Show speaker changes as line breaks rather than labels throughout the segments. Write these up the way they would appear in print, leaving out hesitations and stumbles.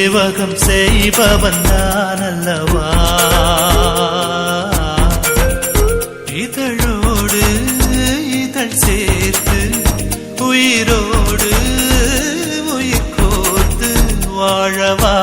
சேவகம் செய்பவன் நான் அல்லவா இதழோடு இதழ் சேர்த்து உயிரோடு உயிர் கோர்த்து வாழவா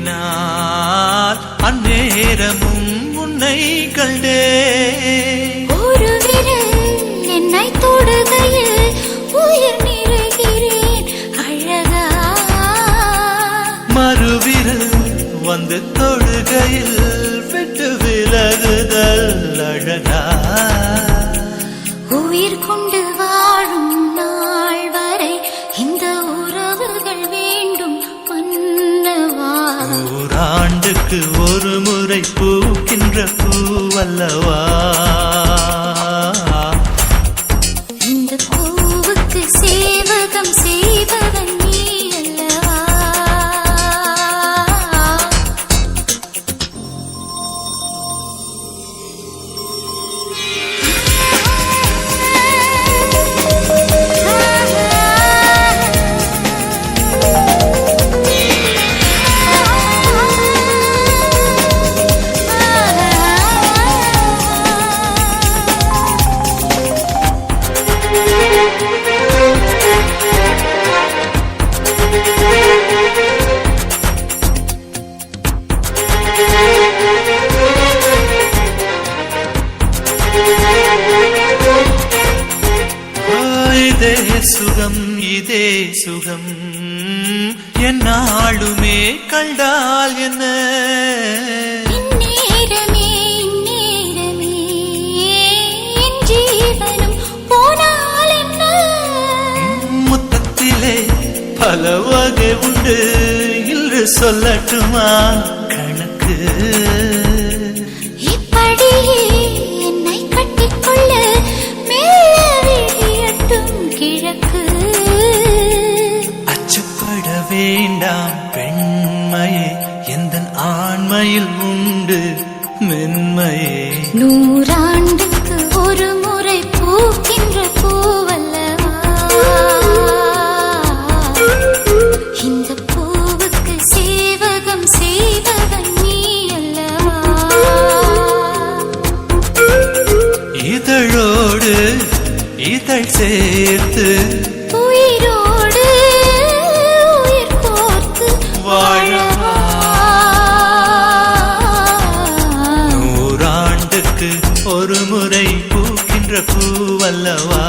கண்மூடினால் அந்நேரமும் உன்னை கண்டே
ஒரு விரல் என்னை தொடுகையில் உயிர் நிறைகிறேன் அழகா
மறுவிரல் வந்து தொடுகையில் விட்டு விலகுதல் அழகா
உயிர் கொண்டு வாழும் நாள் வரை இந்த உறவுகள் வேண்டும்
ஓராண்டுக்கு ஒரு முறை பூக்கின்ற பூவல்லவா
இந்த பூவுக்கு சேவகம் செய்பவன் நீ அல்லவா
இதே சுகம் இதே சுகம் என்னாலுமே கண்டால் என்ன
இந்நேரமே இந்நேரமே என் ஜீவனும் போனால் என்ன
முத்தத்திலே பல வகை உண்டு இன்று சொல்லட்டுமா கணக்கு
இப்படியே என்னை கட்டிக்கொள்ள கிழக்கு
அச்சப்பட வேண்டாம் பெண்மையே எந்தன் ஆண்மையில் உண்டு மென்மையே
நூறாண்டுக்கு ஒரு முறை பூக்கின்ற பூவல்லவா இந்த பூவுக்கு சேவகம் செய்பவன் நீ அல்லவா
இதழோடு இதழ் சேர்த்து
உயிரோடு உயிர் கோர்த்து வாழவா
நூறாண்டுக்கு ஒரு முறை பூக்கின்ற பூவல்லவா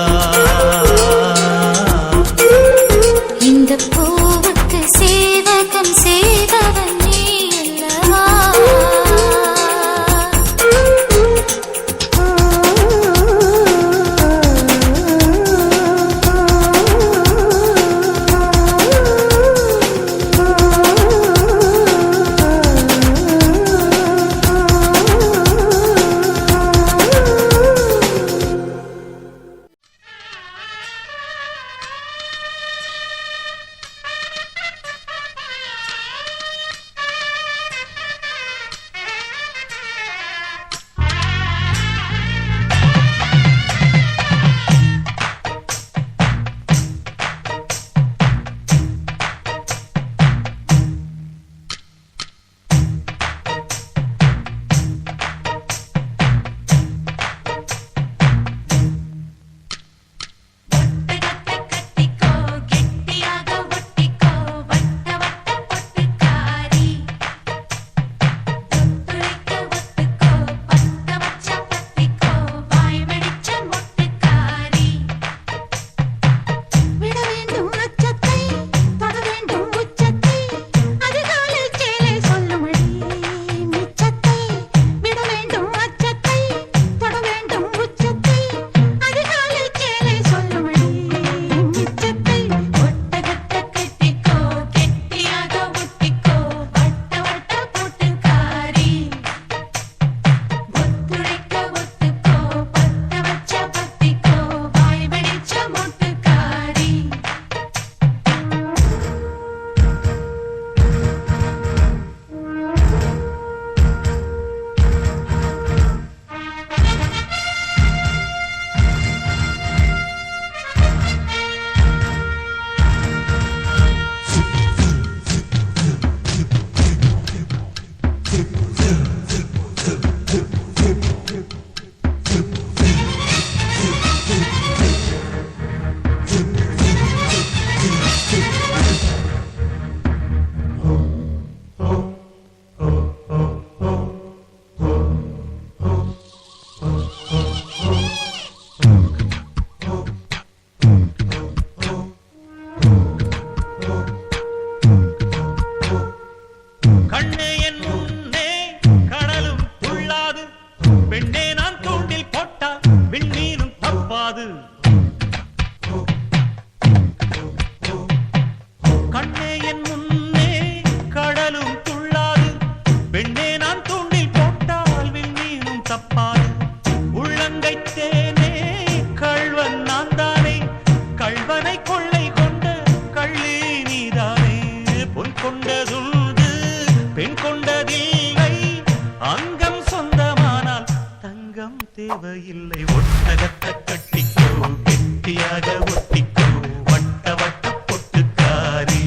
தேவையில்லை ஒட்டகத்தை கட்டிக்கோ கெட்டியாக ஒட்டிக்கோ வட்ட வட்ட பொட்டுக்காரி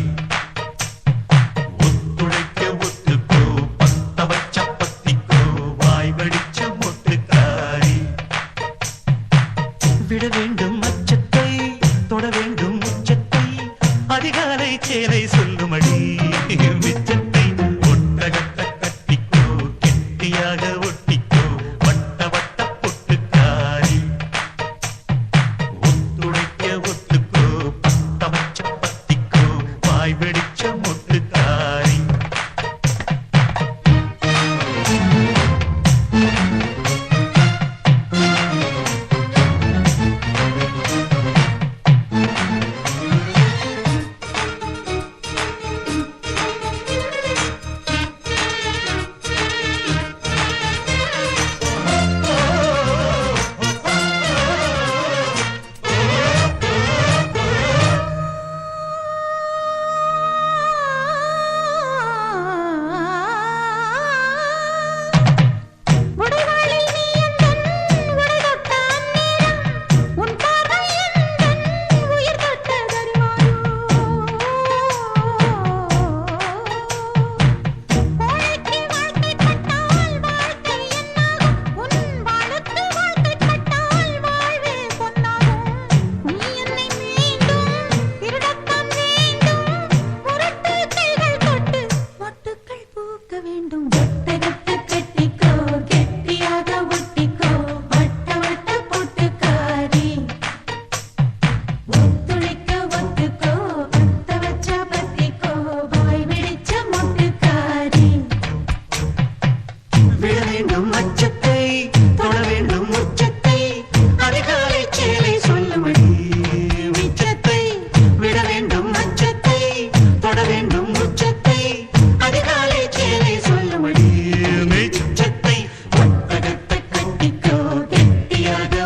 ஒத்துழைக்க ஒத்துக்கோ பத்த வச்ச பத்திக்கோ வாய் வடிச்ச மொட்டுக்காரி விட வேண்டும் அச்சத்தை தொட வேண்டும் உச்சத்தை அதிகாலை சேலை சொல்லுமடி மிச்சத்தை ஒட்டகத்தை கட்டிக்கோ கெட்டியாக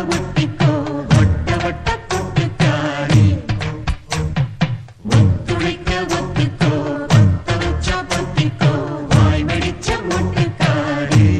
ஒட்டிக்கோ வட்ட வட்ட பொட்டுக்காரி ஒத்துழைக்க ஒத்துக்கோ பத்த வச்ச பத்திக்கோ வாய் வெடிச்ச மொட்டுக்காரி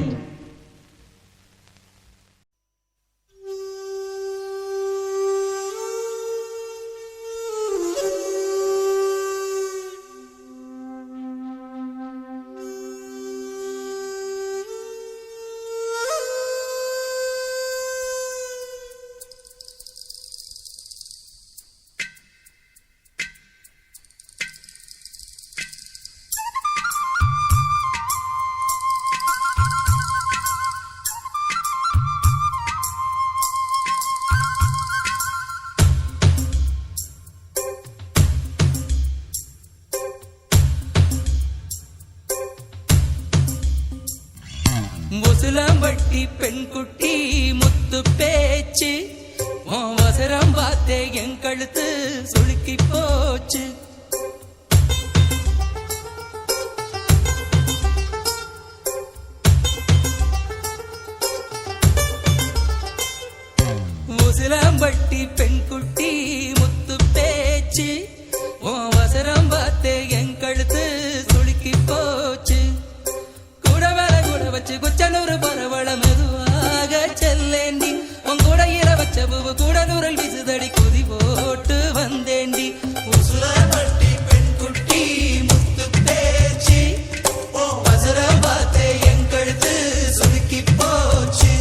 முசுலம்பட்டி பெண்குட்டி முத்து பேச்சு அவசரம் பார்த்தே என் கழுத்து சுளுக்கி போச்சு முசுலம்பட்டி பெண்குட்டி முத்து பேச்சு அவசரம் பார்த்தே என் கழுத்து சுளுக்கி போச்சு வச்சு குச்சனூறு பரவள மெதுவாக செல்லேண்டி உங்கூடையில வச்ச பூவு கூட நூறல் விசுதடி குதி போட்டு வந்தேண்டி உசுலம்பட்டி பெண்குட்டி முத்து பேச்சு அவசரம் பார்த்தே என் கழுத்து சுளுக்கி போச்சு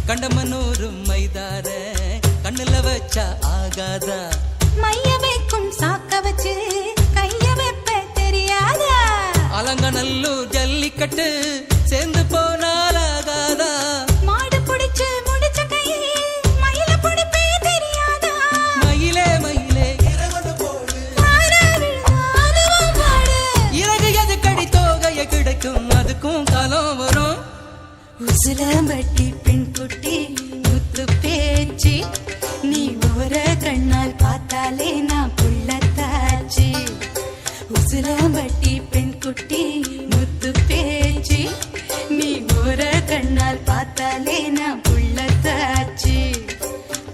கண்டமனூரு மைதார கண்ணுல வச்சா ஆகாதா
மைய வைக்கும் சாக்க வச்சு கைய வைப்ப தெரியாதா
அலங்கநல்லூர் ஜல்லிக்கட்டு சேர்ந்து போனால் ஆகாதா
மாடு புடிச்சு முடிச்ச கை மயில புடிப்பே தெரியாதா
மயிலே மயிலே இறகு எது கடி தோகைய கிடைக்கும் அதுக்கும் காலம் வரும்
உசுலம்பட்டி பெண்குட்டி முத்து பேச்சு பேச்சு நீ ஒரு கண்ணால் பார்த்தாலே நான் புள்ளத்தாச்சு உசிலம்பட்டி பெண் குட்டி முத்து பேச்சு நீ ஒரு கண்ணால் பார்த்தாலே நான் புள்ளத்தாச்சு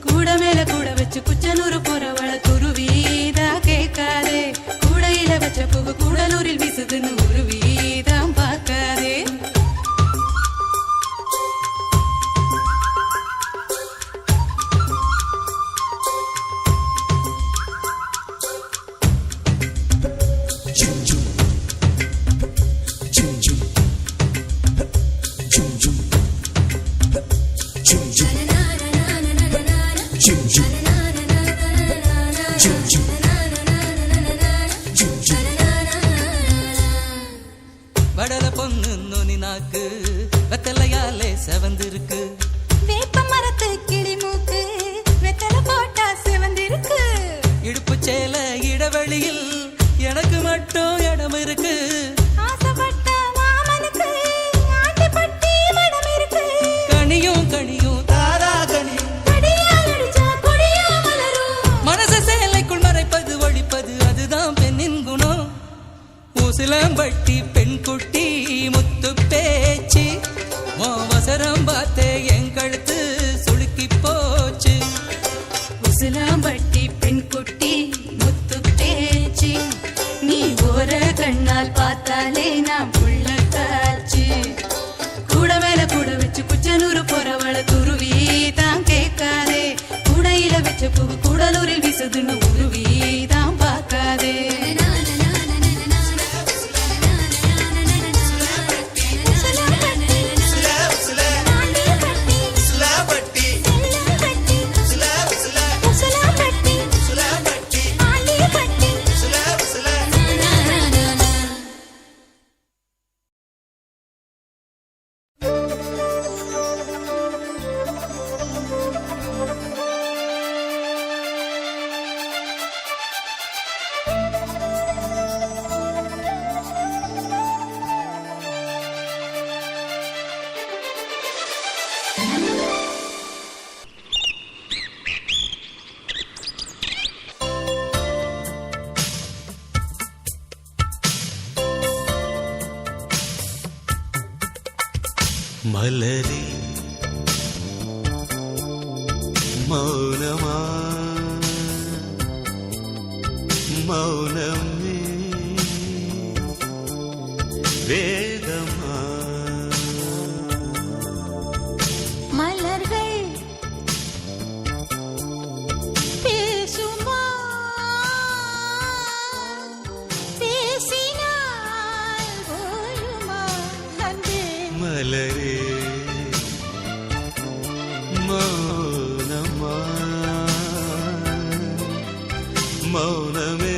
கூட மேல கூட வச்சு குச்சனூர் போறவள குருவீதா கேட்காதே கூடையில வச்ச புகு கூடலூரில் வீசுதுன்னு ஒரு வீதம் பார்க்காதே
வடல பொண்ணு நுனி நாக்கு வெத்தலையாலே செவந்திருக்கு
வேப்ப மரத்து கிளி மூக்கு வெத்தல போட்டா சிவந்திருக்கு
இடுப்பு சேல இடவெளியில் எனக்கு மட்டும் இடம் இருக்கு
ஆசைப்பட்ட மாமனுக்கு ஆட்டிப்பட்டி மனம் இருக்கு
கனியும் கனியும் தாரா கனியும்
கடியால் அடிச்சா கொடியா மலரும்
மனச சேலைக்குள் மறைப்பது ஒழிப்பது அதுதான் பெண்ணின் குணம் ஊசிலம்பட்டி பெண் குட்டி முத்து பேச்சு அவசரம் பார்த்தே என் கழுத்து சுளுக்கி போச்சு
உசிலாம்பட்டி பெண் குட்டி முத்து பேச்சு நீ ஒரு கண்ணால் பார்த்தாலே நான் புள்ளத்தாச்சு கூட மேல கூட வச்சு குச்சனூர் போறவள குருவி தான் கேட்காதே கூடையில வச்ச பூ கூடலூரில் வீசுதுன்னு உருவி தான் பார்க்காதே
மலரே மௌனமா மௌனமே வேதமா
மலர்கள் பேசுமா பேசினால் போயுமா அன்பே
மலரே மௌனமா மௌனமே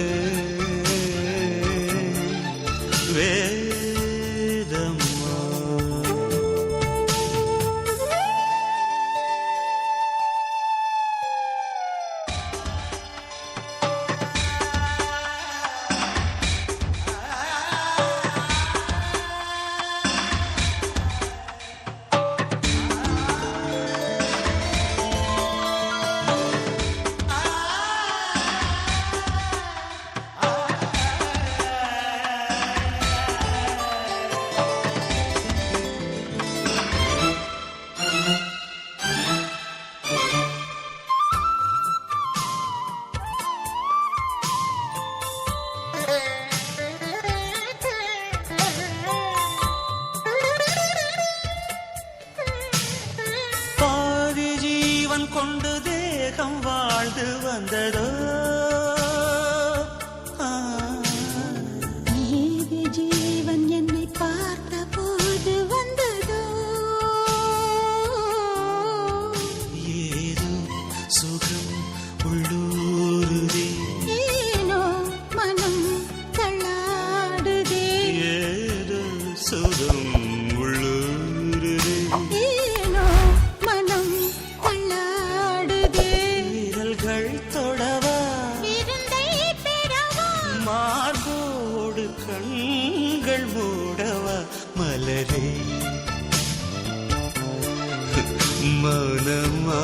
வேதமா கொண்டு தேகம் வாழ்ந்து வந்ததோ
நீதி ஜீவன் என்னை பார்த்த போது வந்ததோ
ஏதோ சுகம் உள்ளூருதே
ஏனோ மனம் தள்ளாடுதே
ஏதோ சுகம் உள்ளூருதே
ஏனோ மனம் தள்ளாடுதே
விரல்கள் தொடவா
விருந்தை பெறவா
மார்போடு கண்கள் மூடவா மலரே மௌனமா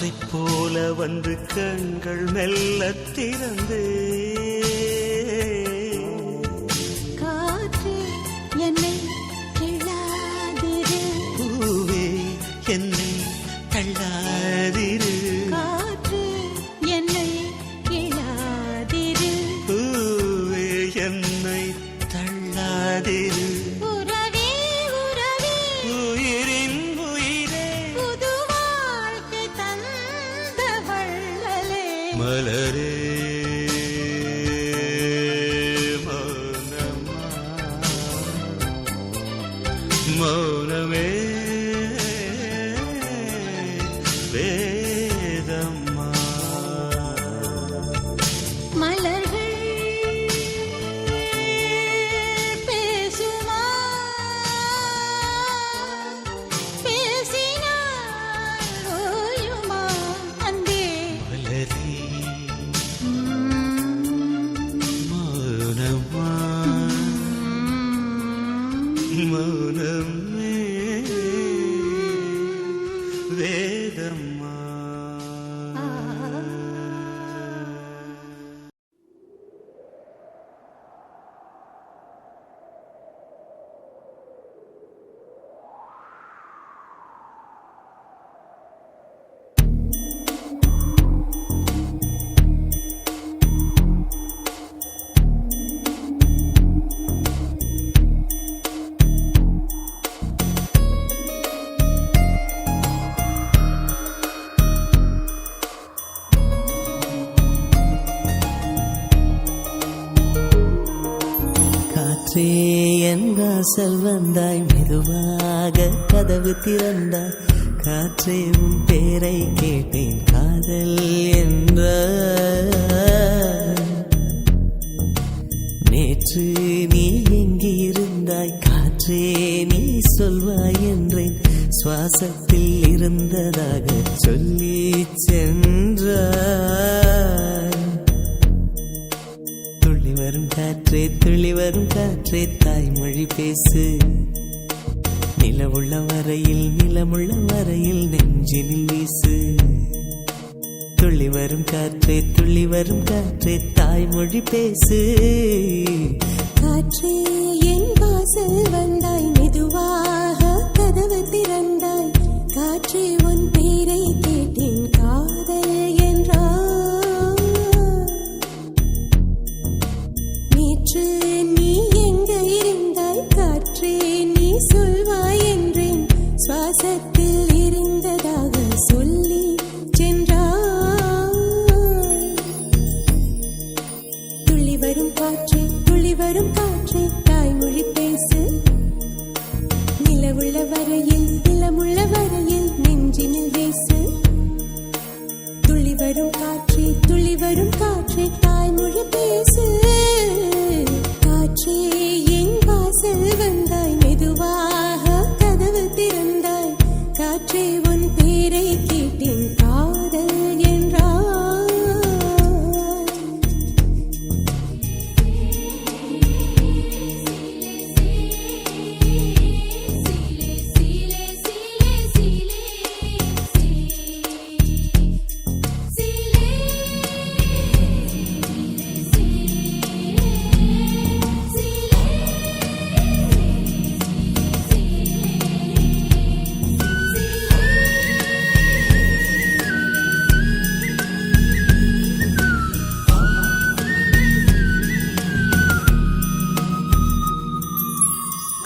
காற்றைப் போல வந்து கண்கள் மெல்ல திறந்தே
காற்றே என்னை கிள்ளாதிரு
பூவே என்னை தள்ளாதிரு
காற்றே என்னை கிள்ளாதிரு
பூவே என்னை தள்ளாதிரு
உறவே உறவே
உயிரின் உயிரே
புது வாழ்க்கை தந்த வள்ளலே
மலரே மௌனமா மௌனமே வேதம்மா
மலர்கள் பேசுமா பேசினால் ஓயுமா அன்பே
மலரே மௌனமா மௌனமே வேதம்மா
காற்றே என் வாசல் வந்தாய் மெதுவாக கதவு திறந்தாய் காற்றே உன் பேரை கேட்டேன் காதல் என்ற நேற்று நீ எங்கிருந்தாய் காற்றே நீ சொல்வாய் என்றேன் சுவாசத்தில் இருந்ததாக சொல்லி சென்றாய் துள்ளி வரும் காற்றே துள்ளி வரும் காற்றே தாய்மொழி பேசு நிலவுள்ள வரையில் நிலமுள்ள வரையில் நெஞ்சினில் வீசு துள்ளி வரும் காற்றே துள்ளி வரும் காற்றே தாய்மொழி பேசு
காற்றே என் வாசல் வந்தாய் மெதுவாக கதவு திறந்தாய் காற்றே உன் பேரை கேட்டேன் காதல் என்றாய் நேற்று நீ எங்க இருந்தாய் காற்றே நீ சொல்வாய் என்றேன் சுவாசத்தில் இருந்ததாக சொல்லி சென்றாய் துள்ளி வரும் காற்றே துள்ளி வரும் காற்றே தாய்மொழி பேசு நிலவுள்ள வரையில் நிலமுள்ள வரையில் நெஞ்சினில் வீசு துள்ளி வரும் காற்றே துள்ளி வரும் காற்றே தாய்மொழி பேசு காற்றே என் வாசல் வந்தாய் மெதுவாக கதவு திறந்தாய் காற்றே உன் பேரை கேட்டேன் காதல் என்றாய்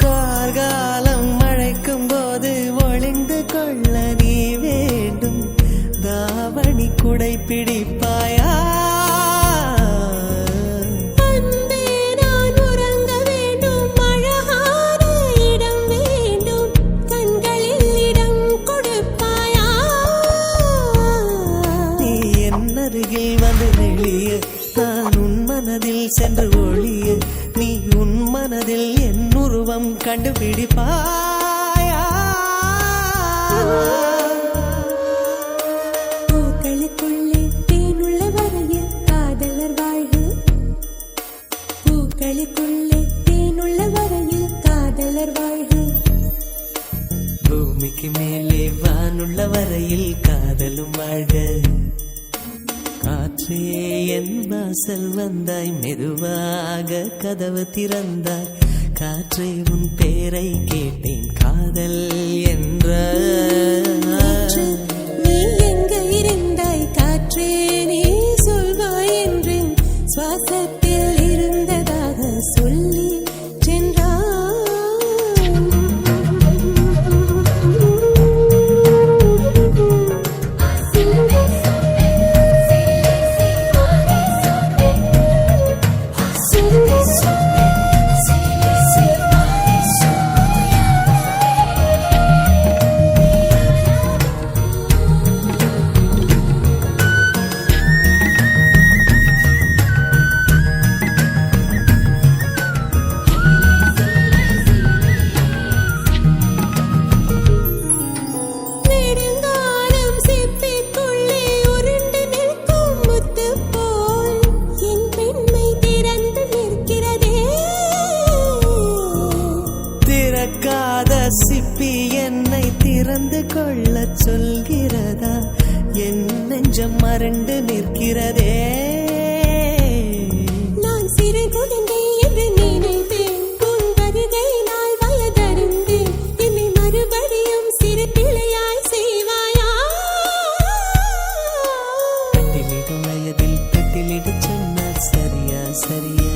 கார்காலம் மழைக்கும் போது ஒளிந்து கொள்ள நீ வேண்டும் தாவணி குடை பிடிப்பாயா
அன்பே நான் உறங்க வேண்டும் அழகான இடம் வேண்டும் கண்களில் இடம் கொடுப்பாயா
நீ என் அருகில் வந்து நெளிய நான் உன் மனதில் சென்று ஒளிய நீ உன் மனதில் என் உருவம் கண்டுபிடிப்பாயா
பூக்களுக்குள்ளே தேனுள்ள வரையில் காதலர் வாழ்வு பூக்களுக்குள்ளே தேனுள்ள வரையில் காதலர் வாழ்வு
பூமிக்கு மேலே வா நான் உள்ள வரையில் காதலும் வாழ்க. காற்றே என் வாசல் வந்தாய், மெதுவாக கதவு திறந்தாய். காற்றே உன் பேரை கேட்டேன், காதல் என்ற.
நீ எங்க இருந்தாய் காற்றே, நீ சொல்வாய் என்றேன். சுவாசத்தில் இருந்ததாக சொல்லி சென்றாய். நெடுங்காலம் சிப்பிக்குள்ளே உருண்டு நிற்கும் முத்து போல் என் பெண்மை திறந்து நிற்கிறதே.
திறக்காத சிப்பி என்னை திறந்து கொள்ள சொல்கிறதா? என் நெஞ்சம் மறண்டு நிற்கிறதே.
நான் சிறு குழந்தை என்று நினைத்தேன், உன் வருகை நாள் வயதறிந்தேன். என்னை மறுபடியும் சிறு பிள்ளையாய் செய்வாயா?
கட்டிலிடும் வயதில் கட்டிலிடு சொன்னால் சரியா சரியா?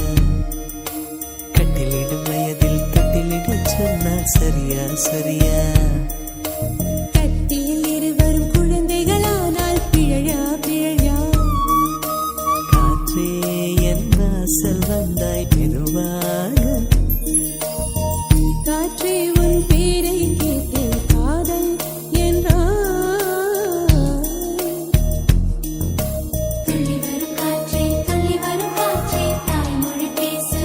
கட்டிலிடும் வயதில் கட்டிலிடு சொன்னால் சரியா சரியா?
கட்டியில் இருவரும் குழந்தைகளானால் பிழையா பிழையா?
காற்றே என் வாசல் வந்தாய், மெதுவாக.
காற்றே உன் பேரை கேட்டேன், காதல் என்றாய்.
துள்ளி வரும் காற்றே தாய்மொழி பேசு.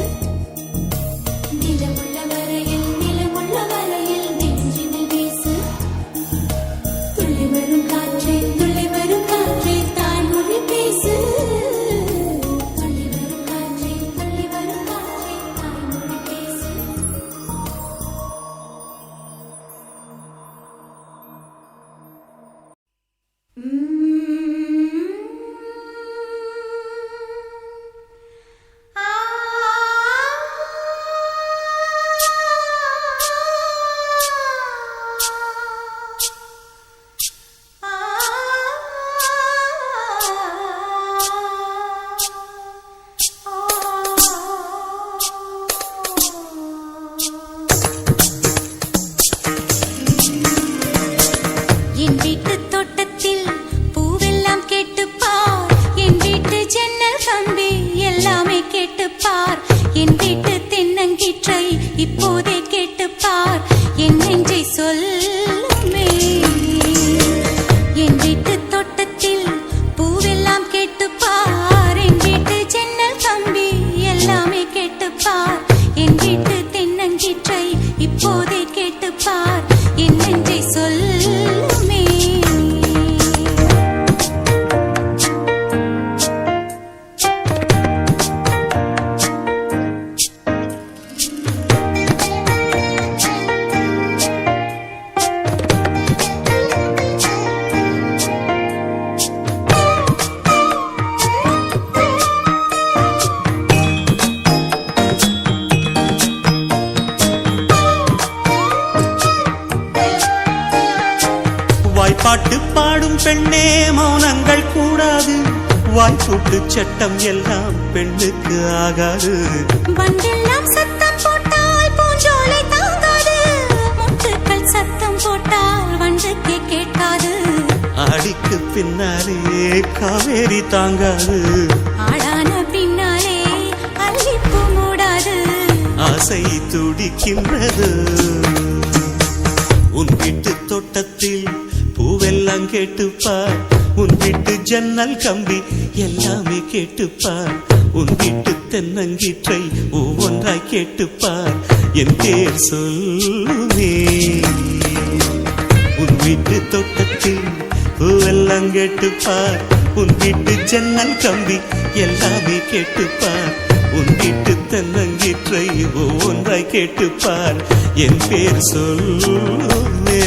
நிலமுள்ள வரையில் நெஞ்சினில் வீசு. துள்ளி வரும் காற்றே தாய்மொழி பேசு. துள்ளி வரும் காற்றே தாய்மொழி பேசு. என் வீட்டு தோட்டத்தில் பூவெல்லாம் கேட்டுப்பார். என் வீட்டு ஜன்னல் கம்பி எல்லாமே கேட்டுப்பார். என் வீட்டு தென்னங்கீற்றை இப்போதே கேட்டுப்பார். என் நெஞ்சை சொல்லுமே. என் வீட்டு தோட்டத்தில் பூவெல்லாம் கேட்டுப்பார். என் வீட்டு ஜன்னல் கம்பி எல்லாமே கேட்டுப்பார். என் வீட்டு தென்னங்கீற்றை இப்போதே கேட்டுப்பார். என் நெஞ்சை சொல்லுமே.
வாய்ப்பாட்டு பாடும் பெண்ணே மௌனங்கள் கூடாது. வாய்ப்பூட்டு சட்டம் எல்லாம் பெண்ணுக்கு ஆகாது.
வண்டெல்லாம் சத்தம் போட்டால் பூஞ்சோலை தாங்காது. முட்டுக்கள் சத்தம் போட்டால் வண்டுக்கே கேட்காது.
ஆடிக்கு பின்னாலே காவேரி தாங்காது.
ஆளான பின்னாலே அல்லிப்பூ மூடாது.
ஆசை துடிக்கின்றது. உன் வீட்டு தோட்டத்தில் பூவெல்லாம் கேட்டுப்பார். உன் வீட்டு ஜன்னல் கம்பி எல்லாமே கேட்டுப்பார். உன் வீட்டு தென்னங்கீற்றை ஒவ்வொன்றாய் கேட்டுப்பார். என் பேர் சொல்லுமே. உன் வீட்டு தோட்டத்தில் பூவெல்லாம் கேட்டுப்பார். உன் வீட்டு ஜன்னல் கம்பி எல்லாமே கேட்டுப்பார். உன் வீட்டு தென்னங்கீற்றை ஒவ்வொன்றாய் கேட்டுப்பார். என் பேர் சொல்லுமே.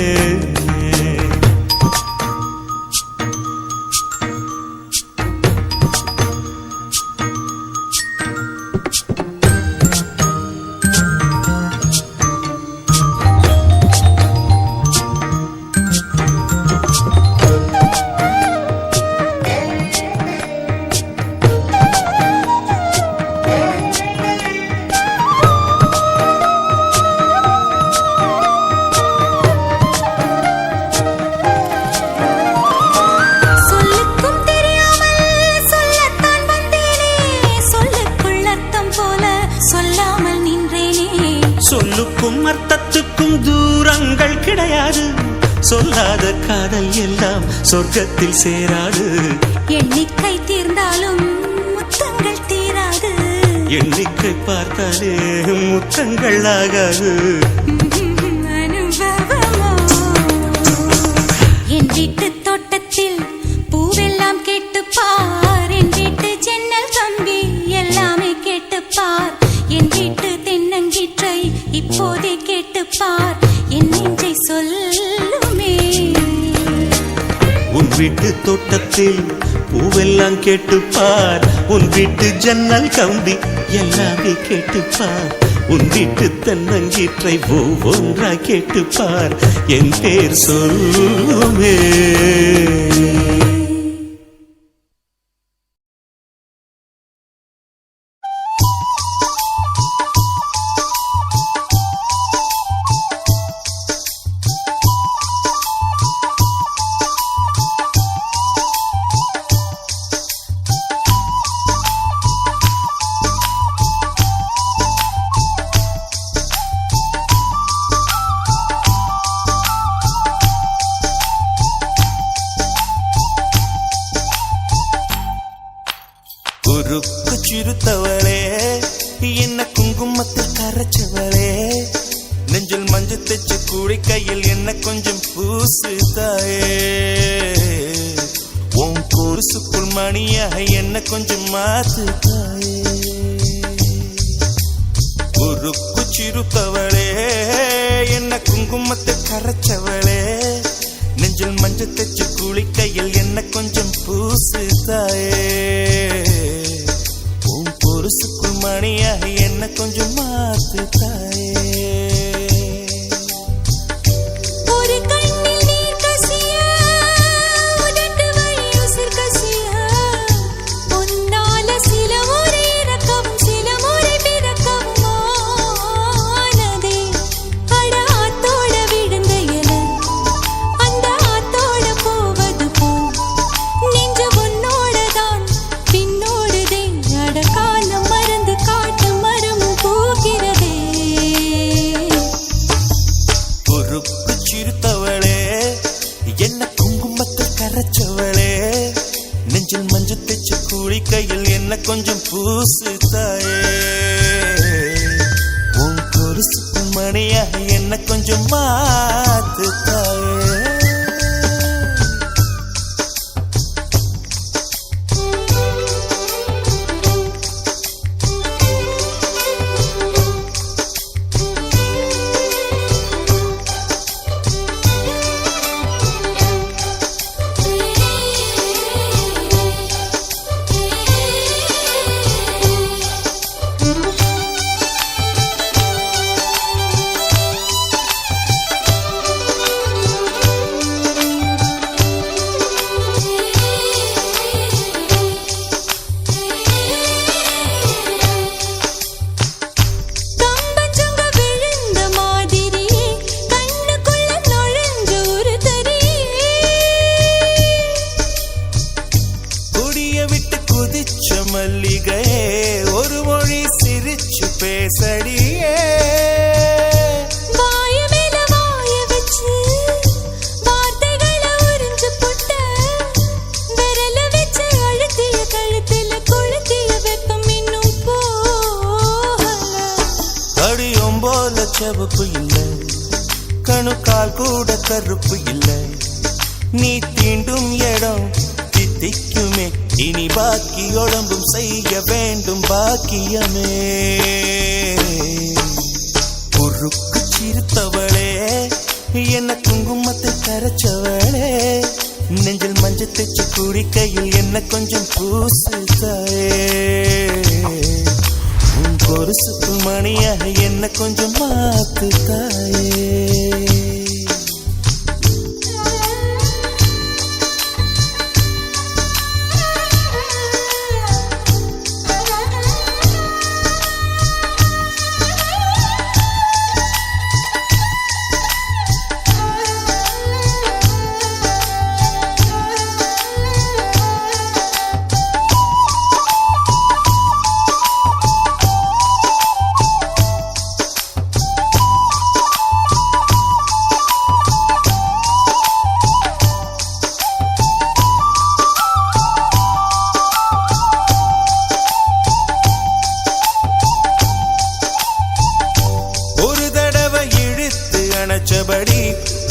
துன்பங்கள் கிடையாது சொல்லாத காதல் எல்லாம் சொர்க்கத்தில் சேராது
எண்ணிக்கை தீர்ந்தாலும் முத்தங்கள் தீராது
எண்ணிக்கை பார்த்தாலே முத்தங்கள் ஆகாது
அனுபவமோ என் வீட்டு தோட்டத்தில் பூவெல்லாம் கேட்டுப்பார் என் வீட்டு ஜன்னல் கம்பி எல்லாமே கேட்டுப்பார் என் வீட்டு தென்னங்கீற்றை இப்போதே கேட்டுப்பார் என் நெஞ்சை சொல்லுமே
உன் வீட்டு தோட்டத்தில் பூவெல்லாம் கேட்டுப்பார் உன் வீட்டு ஜன்னல் கம்பி எல்லாமே கேட்டுப்பார் உன் வீட்டு தென்னங்கீற்றை ஒவ்வொன்றாய் கேட்டுப்பார் என் பேர் சொல்லுமே
உருக்கு சிறுத்தவளே என்ன குங்குமத்தில் கரைச்சவளே நெஞ்சில் மஞ்சள் தைச்சு கூடி கையில் என்ன கொஞ்சம் பூசு தாயே உன் கொலுசுக்குள் மணியாக என்ன கொஞ்சம் மாத்து தாயே உருக்கு சிறுத்தவளே என்ன குங்குமத்தில் கரைச்சவளே நெஞ்சில் மஞ்சள் தைச்சு கூடி கையில் என்ன கொஞ்சம் பூசு தாயே பொருசுக்குள் மணியாக என்ன கொஞ்சம் மாத்து தாயே
ஒரு கண்ணில் நீர் கசிய உதட்டு வழி உசிர் கசிய உன்னால சில முறை இறக்கவும் சில முறை பிறக்கவும் ஆனதே அட ஆத்தோட விழுந்த இல அந்த ஆத்தோட போவது போல் நெஞ்சு உன்னோடதான் பின்னோடுதே அட காலம் மறந்து காட்டு மரமும் போகிறதே
பொறுப்பு சிறுத்தவளே என்ன குங்குமத்தில் கரைச்சவளே நெஞ்சில் மஞ்சள் தைச்சு கூடி கையில் என்ன கொஞ்சம் பூசு தாயே உன் கொலுசுக்கு மணியாக என்ன கொஞ்சம் மாத்து தாயே
கம்பஞ்சங்க விழுந்த மாதிரியே கண்ணுக்குள்ள நுழைஞ்ச ஒரு தரியே
கொடிய விட்டு குதிச்ச மல்லிகையே ஒரு மொழி சிரிச்சு பேசடியே
வாய மேல வாய வச்சு வார்த்தைகளை உறிஞ்சு போட்ட விரல வச்சு அழுத்திய கழுத்துல கொளுத்திய வெப்பம் இன்னும் போகல
அடியும் போல செவப்பு இல்லை கணுக்கால் கூட கருப்பு இல்லை நீ தீண்டும் இடம் தித்திக்குமே இனி பாக்கி உடம்பும் செய்ய வேண்டும் பாக்கியமே பொறுக்கு சிறுத்தவளே என்ன குங்குமத்தை கரைச்சவளே நெஞ்சில் மஞ்சள் தைச்சு கூடி கையில் என்ன கொஞ்சம் பூசு தாயே உன் கொலுசுக்கு மணியாக என்ன கொஞ்சம் மாத்து தாயே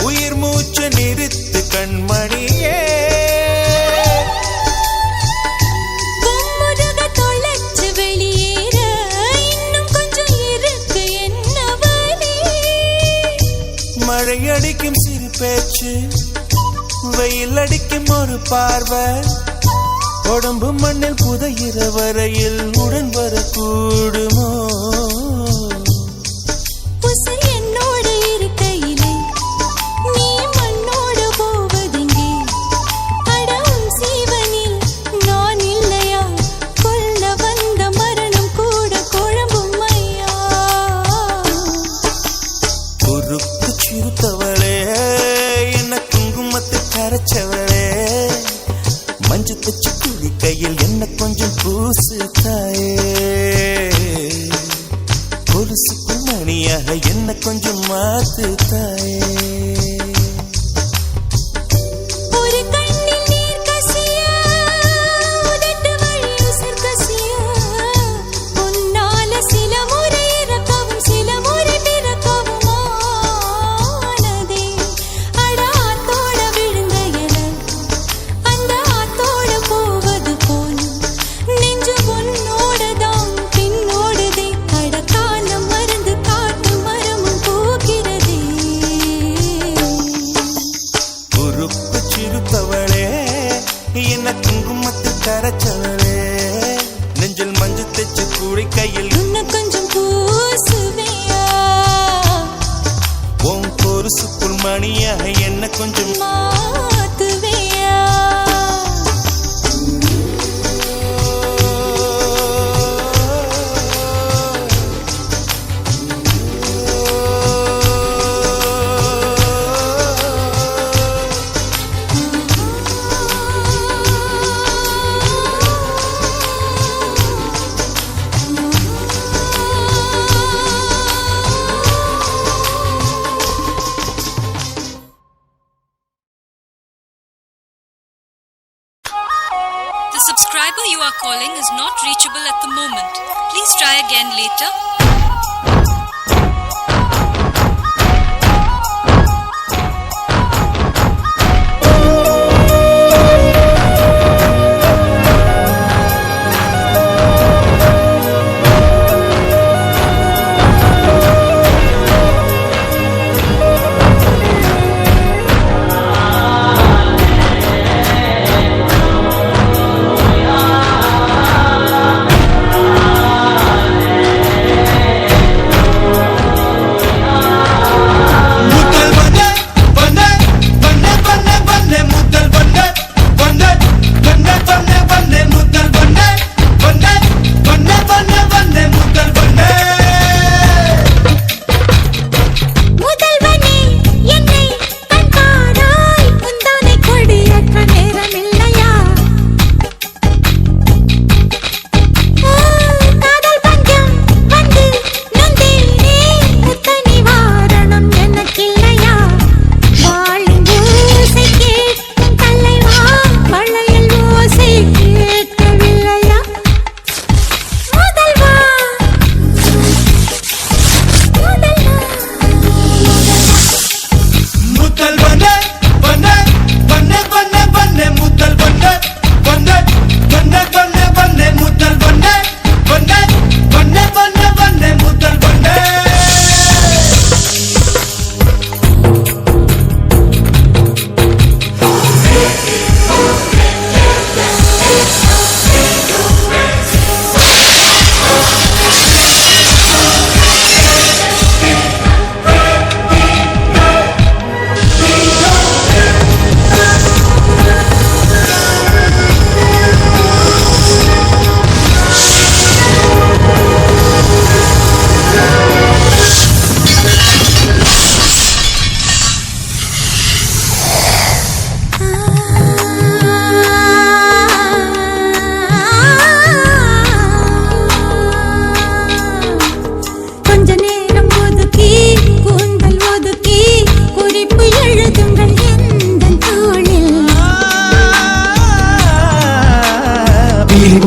உயிர் மூச்சு நிறுத்து கண்மணியே. மழை அடிக்கும் சிறு பேச்சு, வெயில் அடிக்கும் ஒரு பார்வை, உடம்பு மண்ணில் புதையிற வரையில் உடன் வரக்கூடுமோ?
என்னோடு இருக்கையிலே நீ மண்ணோடு போவதெங்கே? அடவும் சீவனில் நான் இல்லையா? கொல்ல வந்த மரணம் கூட குழம்பும் ஐயா.
பொறுப்பு சிறுத்தவளே, என்ன குங்குமத்தை கரைச்சவளே, மஞ்சு தச்சு குழி கையில் என்ன கொஞ்சம் பூசு தாயே. கொலுசுக்கு மணியாக என்ன கொஞ்சம் மாத்து தாயே. என்ன குங்குமத்து கரைச்சவளே, நெஞ்சில் மஞ்சள் தைச்சு கூடி கையில்
இன்னும் கொஞ்சம் பூசுவையா?
உன் பொருசுக்குள் மணியாக என்ன கொஞ்சம்
மாத்துவையா?
The subscriber you are calling is not reachable at the moment. Please try again later.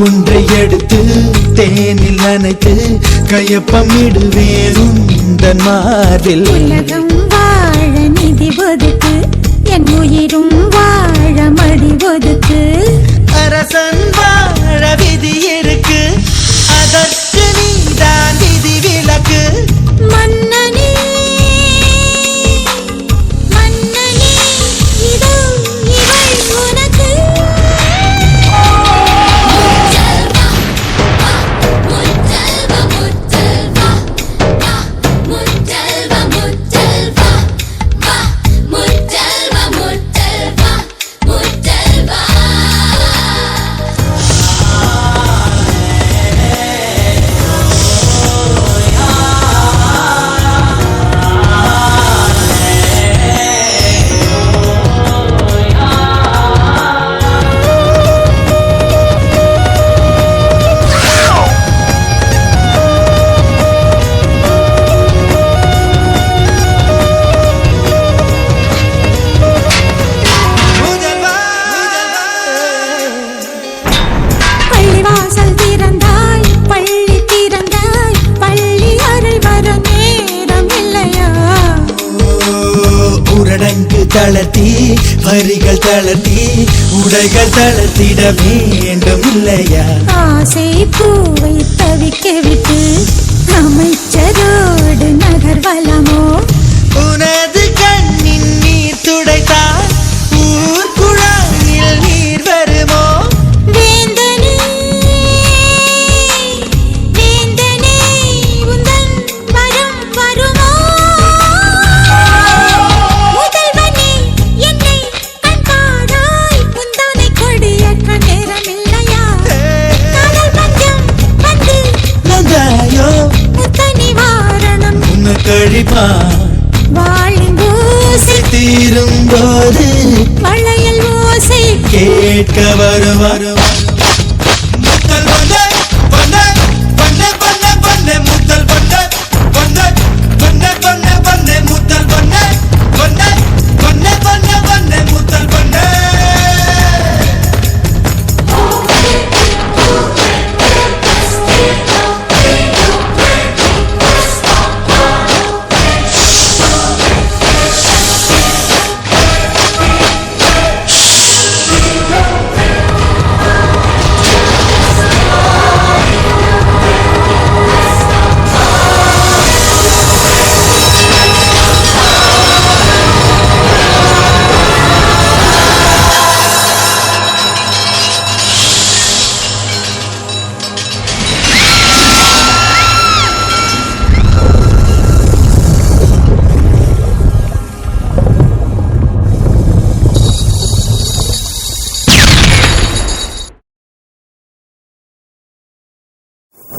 ஒன்றை எடுத்து தேனில் நனைத்து கையப்பமிடுவேன் உந்தன் மார்பில்.
உலகம் வாழ
அரசன் வாழ விதி இருக்கு, அதற்கு நீதான் விதி விலக்கு.
மன்னனே மன்னனே இதோ இவள் உனக்கு. பள்ளிவாசல் திறந்தாய், பள்ளி திறந்தாய், பள்ளி அறை வர நேரம் இல்லையா?
ஊரடங்கு தளர்த்தி வரிகள் தளர்த்தி உடைகள் தளர்த்திட வேண்டும் இல்லையா?
ஆசை பூவை தவிக்க விட்டு அமைச்சரோடு நகர்வலமோ?
உனது கண்ணின் நீர் துடைத்தால் ஊர் குழாயில் நீர் வருமோ?
வேந்தனே வேந்தனே உந்தன் வரம் வருமோ? முதல்வனே என்னை கண்பாராய், உந்தனை கொடியேற்ற நேரம் இல்லையா? காதல் பஞ்சம் வந்து
நந்தாயோ
முத்த நிவாரணம்
உன்னை கழிப்பா
வாழின் ஓசை
தீரும் போது
வளையல் ஓசை
கேட்க வருவார்.
முத்தல் பண்ண பண்ண பண்ண பண்ண பண்ண முத்தல் பண்ண பண்ண பண்ண பண்ண பண்ண முத்தல் பண்ண பண்ண பண்ண பண்ண பண்ண முத்தல் பண்ண.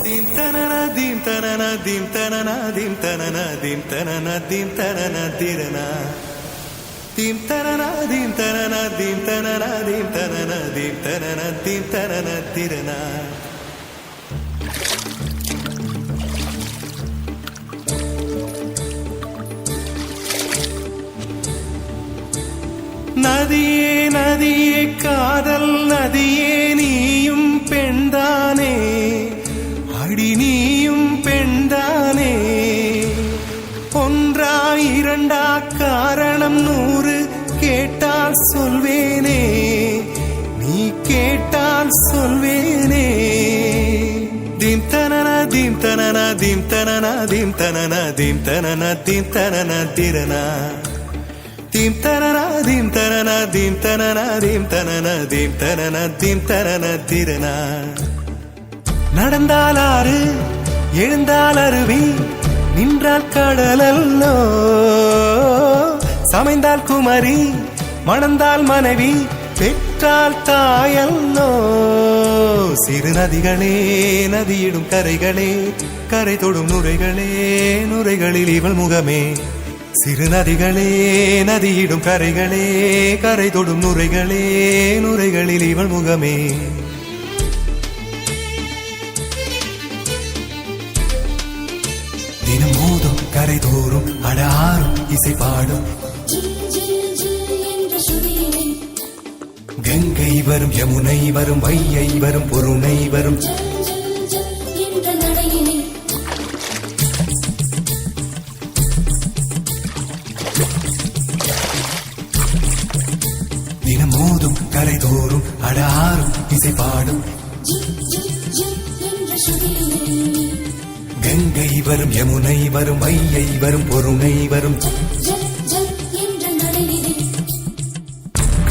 Dim tanana dim tanana dim tanana dim tanana dim tanana dim tanana dirana. Dim tanana dim tanana dim tanana dim tanana dim tanana dim tanana dirana. நதியே நதியே காதல் நதியே நீயும் பெண்தானே, அடி நீயும் பெண்தானே. ஒன்றா இரண்டா காரணம் 100 கேட்டால் சொல்வேனே, நீ கேட்டால் சொல்வேனே. தீம் தனன தீம் தனன தீம் தனன தீம் தனன தீம் தனன தீம் தனன திரனா. தீம் தனன தீம் தனன தீம் தனன தீம் தனன தீம் தனன தீம் தனன திரனா. நடந்தால் ஆறு எழுந்தால் அருவி, நின்றால் கடலல்லோ. சமைந்தால் குமரி மணந்தால் மனைவி, பெற்றால் தாயல்லோ. சிறு நதிகளே நதியிடும் கரைகளே, கரை தொடும் நுரைகளே நுரைகளில் இவள் முகமே. சிறு நதிகளே நதியிடும் கரைகளே, கரை தொடும் நுரைகளே நுரைகளில் இவள் முகமே. தினம் மோதும் கரை தோறும் அடாரும் இசை பாடும். கங்கை வரும் யமுனை வரும் வையை வரும் பொருணை வரும். தினம் மோதும் கரை தோறும் அடாரும் இசை பாடும் கங்கை வரும் யமுனை வரும் வையை வரும் பொருணை வரும்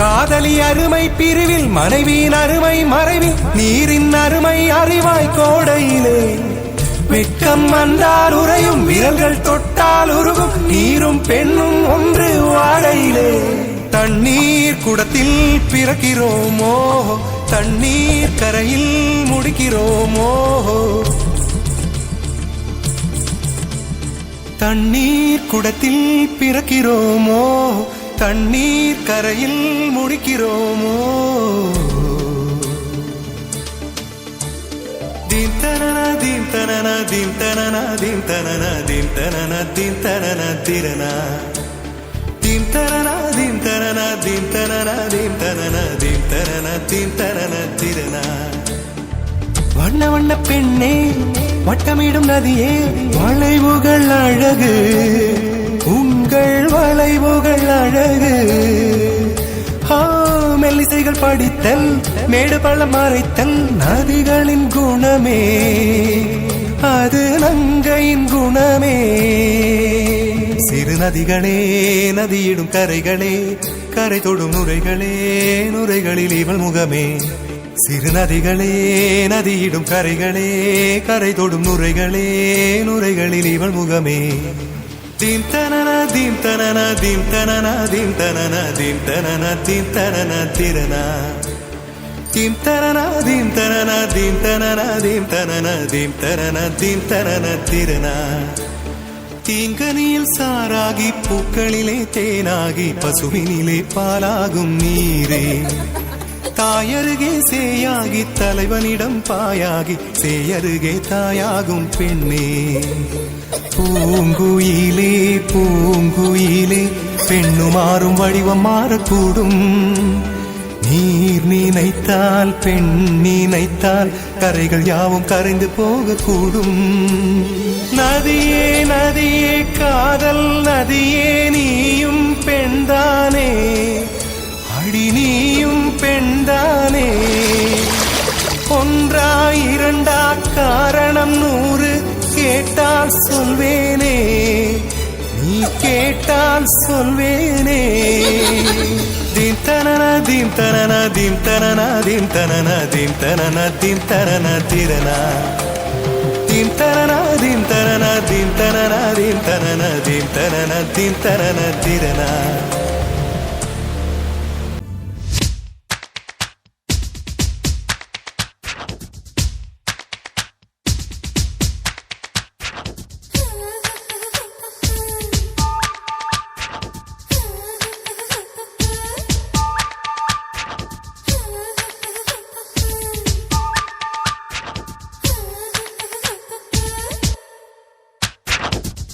காதலி அருமை பிரிவில் மனைவியின் அருமை மறைவில் நீரின் அருமை அறிவாய் கோடையிலே வெட்கம் வந்தால் உறையும் விரல்கள் தொட்டால் உருகும் நீரும் பெண்ணும் ஒன்று வாடையிலே தண்ணீர் குடத்தில் பிறக்கிறோமோ தண்ணீர் கரையில் முடிக்கிறோமோ தண்ணீர் குடத்தில் பிறக்கிறோமோ தண்ணீர் கரையில் முடிக்கிறோமோ தீம் தனன தீம் தனன தீம் தனன தீம் தனன தீம் தனன தீம் தனன திரனா தீம் தனன தீம் தனன தீம் தனன தீம் தனன தீம் தனன தீம் தனன திரனா வண்ண வண்ண பெண்ணே வட்டமிடும் நதியே வளைவுகள் அழகு உங்கள் வளைவுகள் அழகு மெல்லிசைகள் படித்தல் மேடு பள்ளம் மறைத்தல் நதிகளின் குணமே அது நங்கையின் குணமே சிறு நதிகளே நதியிடும் கரைகளே கரை தொடும் நுரைகளே நுரைகளில் இவள் முகமே சிறு நதிகளே நதியிடும் கரைகளே கரை தொடும் நுரைகளே நுரைகளில் இவள் முகமே தீம் தனன தீம் தனன தீம் தனன தீம் தனன தீம் தனன தீம் தனன திரனா தீம் தனன தீம் தனன தீம் தனன தீம் தனன தீம் தனன தீம் தனன திரனா தீங்கனியில் சாராகி பூக்களிலே தேனாகி பசுவினிலே பாலாகும் நீரே தாயருகே சேயாகி தலைவனிடம் பாயாகி சேயருகே தாயாகும் பெண்ணே பூங்குயிலே பூங்குயிலே பெண்ணு மாறும் வடிவம் மாறக்கூடும் நீர் நினைத்தால் பெண் நினைத்தால் கரைகள் யாவும் கரைந்து போகக்கூடும் நதியே நதியே காதல் நதியே நீயும் பெண்தானே அடி நீயும் பெண்தானே ஒன்றா இரண்டா காரணம் 100 கேட்டால் சொல்வேனே நீ கேட்டால் சொல்வேனே தீம் தனன தீம் தனன தீம் தனன தீம் தனன தீம் தனன தீம் தனன திரனா தீம் தனன தீம் தனன தீம் தனன தீம் தனன தீம் தனன தீம் தனன திரனா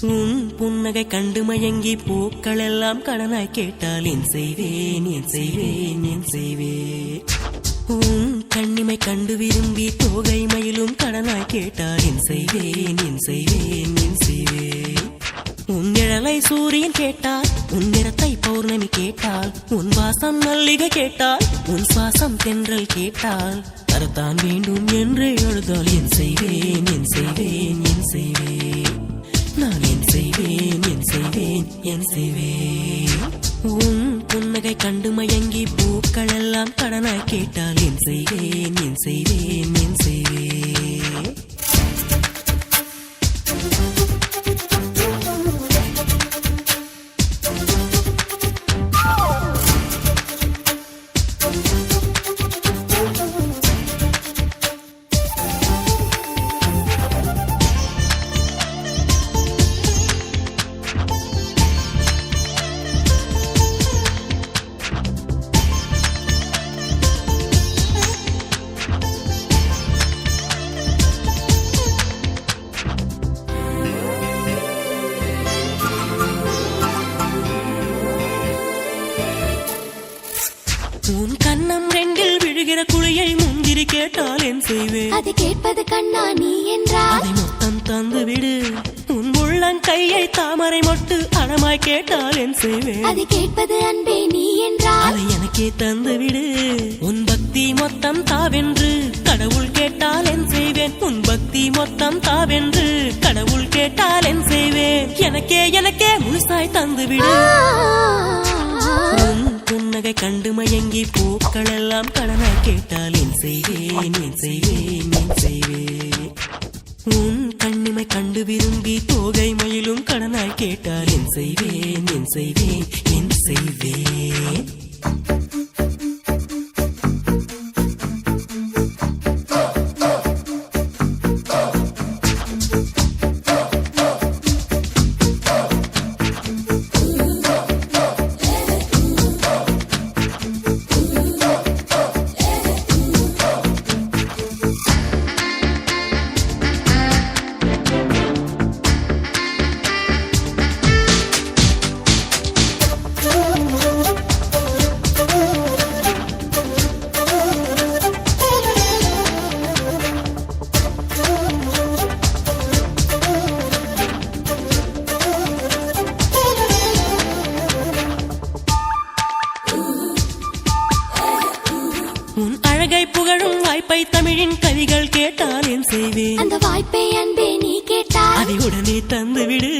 உன் புன்னகை கண்டு மயங்கி பூக்கள் எல்லாம் கடனாய் கேட்டால் என் செய்வேன் என் செய்வேன் என் செய்வேன் உன் கண்ணிமை கண்டு விரும்பி தோகை மயிலும் கடனாய் கேட்டால் என் செய்வேன் என் செய்வேன் என் செய்வேன் உன் நிழலை சூரியன் கேட்டால் உன் நிறத்தை பௌர்ணமி கேட்டால் உன் வாசம் மல்லிகை கேட்டால் உன் சுவாசம் தென்றல் கேட்டால் தரத்தான் வேண்டும் என்று எழுதால் என் செய்வேன் என் செய்வேன் என் செய்வேன் நான் என் செய்வேன் என் செய்வேன் என் செய்வேன் உன் புன்னகை கண்டு மயங்கி பூக்கள் எல்லாம் கடனாய் கேட்டால் என் செய்வேன் என் செய்வேன் என் செய்வேன் உன் கண்ணம் ரெண்டில் விழுகிற குழியை முந்திரி கேட்டால் என் செய்வேன்
அது கேட்பது கண்ணா நீ என்றால்
அதை மொத்தம் தந்து விடு உன் உள்ளங்கையை தாமரை மொட்டு அடமாய் கேட்டால் என் செய்வேன்
அது கேட்பது அன்பே நீ என்றால்
அதை எனக்கே தந்து விடு உன் பக்தி மொத்தம் தாவென்று கடவுள் கேட்டால் என் செய்வேன் உன் பக்தி மொத்தம் தாவென்று கடவுள் கேட்டால் என் செய்வேன் எனக்கே முழுசாய் தந்து விடு உன் புன்னகை கண்டு மயங்கி பூக்கள் எல்லாம் கடனாய் கேட்டால் என் செய்வேன் என் செய்வேன் என் செய்வேன் உன் கண்ணிமை கண்டு விரும்பி தோகை மயிலும் கடனாய் கேட்டால் என் செய்வேன் என் செய்வேன் என் செய்வேன் உன் அழகை புகழும் வாய்ப்பை தமிழின் கவிகள் கேட்டால் என் செய்வேன்
அந்த வாய்ப்பை அன்பே நீ கேட்டால்
அதை உடனே தந்து விடு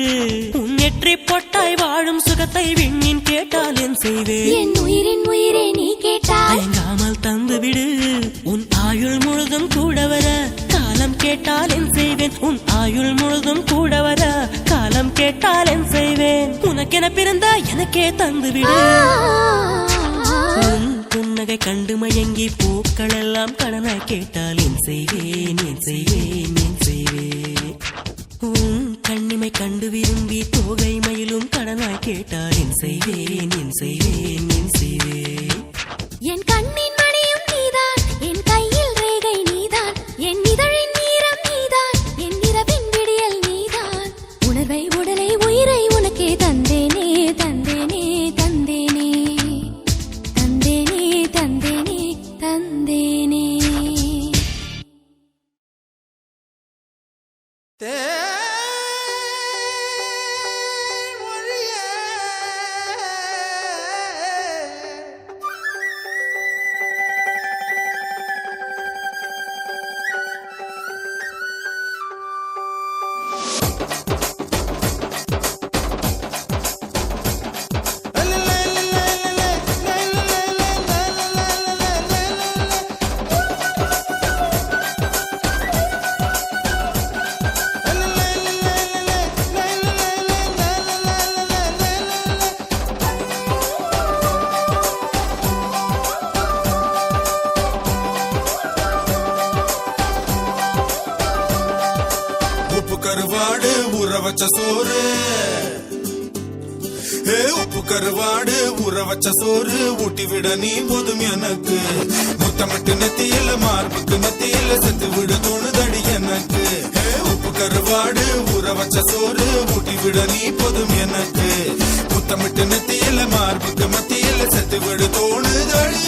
உன் நெற்றி பொட்டாய் வாழும் சுகத்தை விண்ணின் கேட்டால் என் செய்வேன்
என் உயிரின் உயிரே நீ கேட்டால்
தயங்காமல் தந்து விடு உன் ஆயுள் முழுதும் கூட வர காலம் கேட்டால் என் செய்வேன் உன் ஆயுள் முழுதும் கூட வர காலம் கேட்டால் என் செய்வேன் உனக்கென பிறந்த எனக்கே தந்து விடு உன் புன்னகை கண்டு மயங்கி பூக்கள் எல்லாம் கடனாய் கேட்டால் என் செய்வேன் என் செய்வேன் என் செய்வேன் உன் கண்ணிமை கண்டு விரும்பி தோகை மயிலும் கடனாய் கேட்டால் என் செய்வேன் என் செய்வேன் என் செய்வேன்
என் கண்ணின் மணியும் நீதான் என் கையில் ரேகை நீதான் என் இதழின் நீரம் நீதான் என் இரவின் விடியல் நீதான் உணர்வை உடலை உயிரை உனக்கே தந்தேனே தந்தேனே தந்தேனே தந்தேனே தந்தேனே தந்தேனே
உப்பு கருவாடு ஊற வச்ச சோறு உப்பு கருவாடு ஊற வச்ச சோறு ஊட்டி விட நீ போதும் எனக்கு முத்தமிட்டு நெத்தியில மார்புக்கு மத்தியில செத்து விட தோணுதடி எனக்கு உப்பு கருவாடு ஊற வச்ச சோறு ஊட்டி விட நீ போதும் எனக்கு முத்தமிட்டு நெத்தியில மார்புக்கு மத்தியில செத்து விட தோணுதடி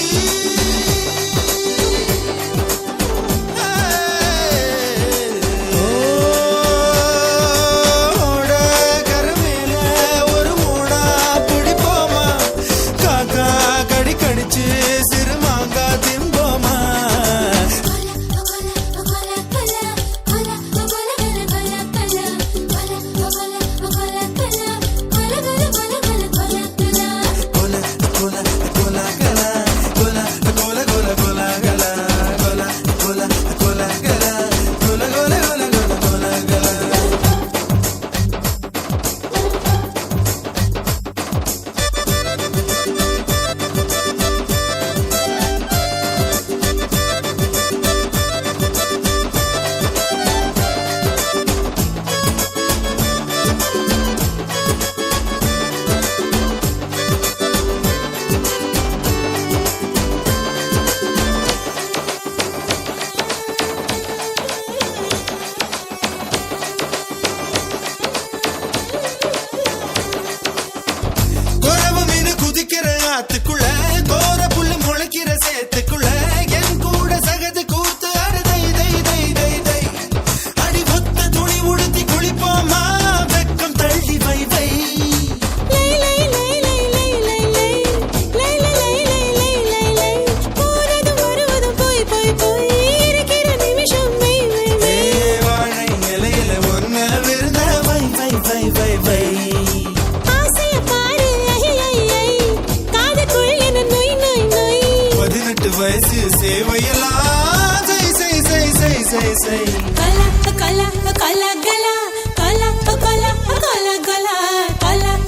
வயசு சேவையெல்லாம் செய் செய் செய் செய் செய் செய்
கலா கலா கலா கலா கலா கலா கலா கலா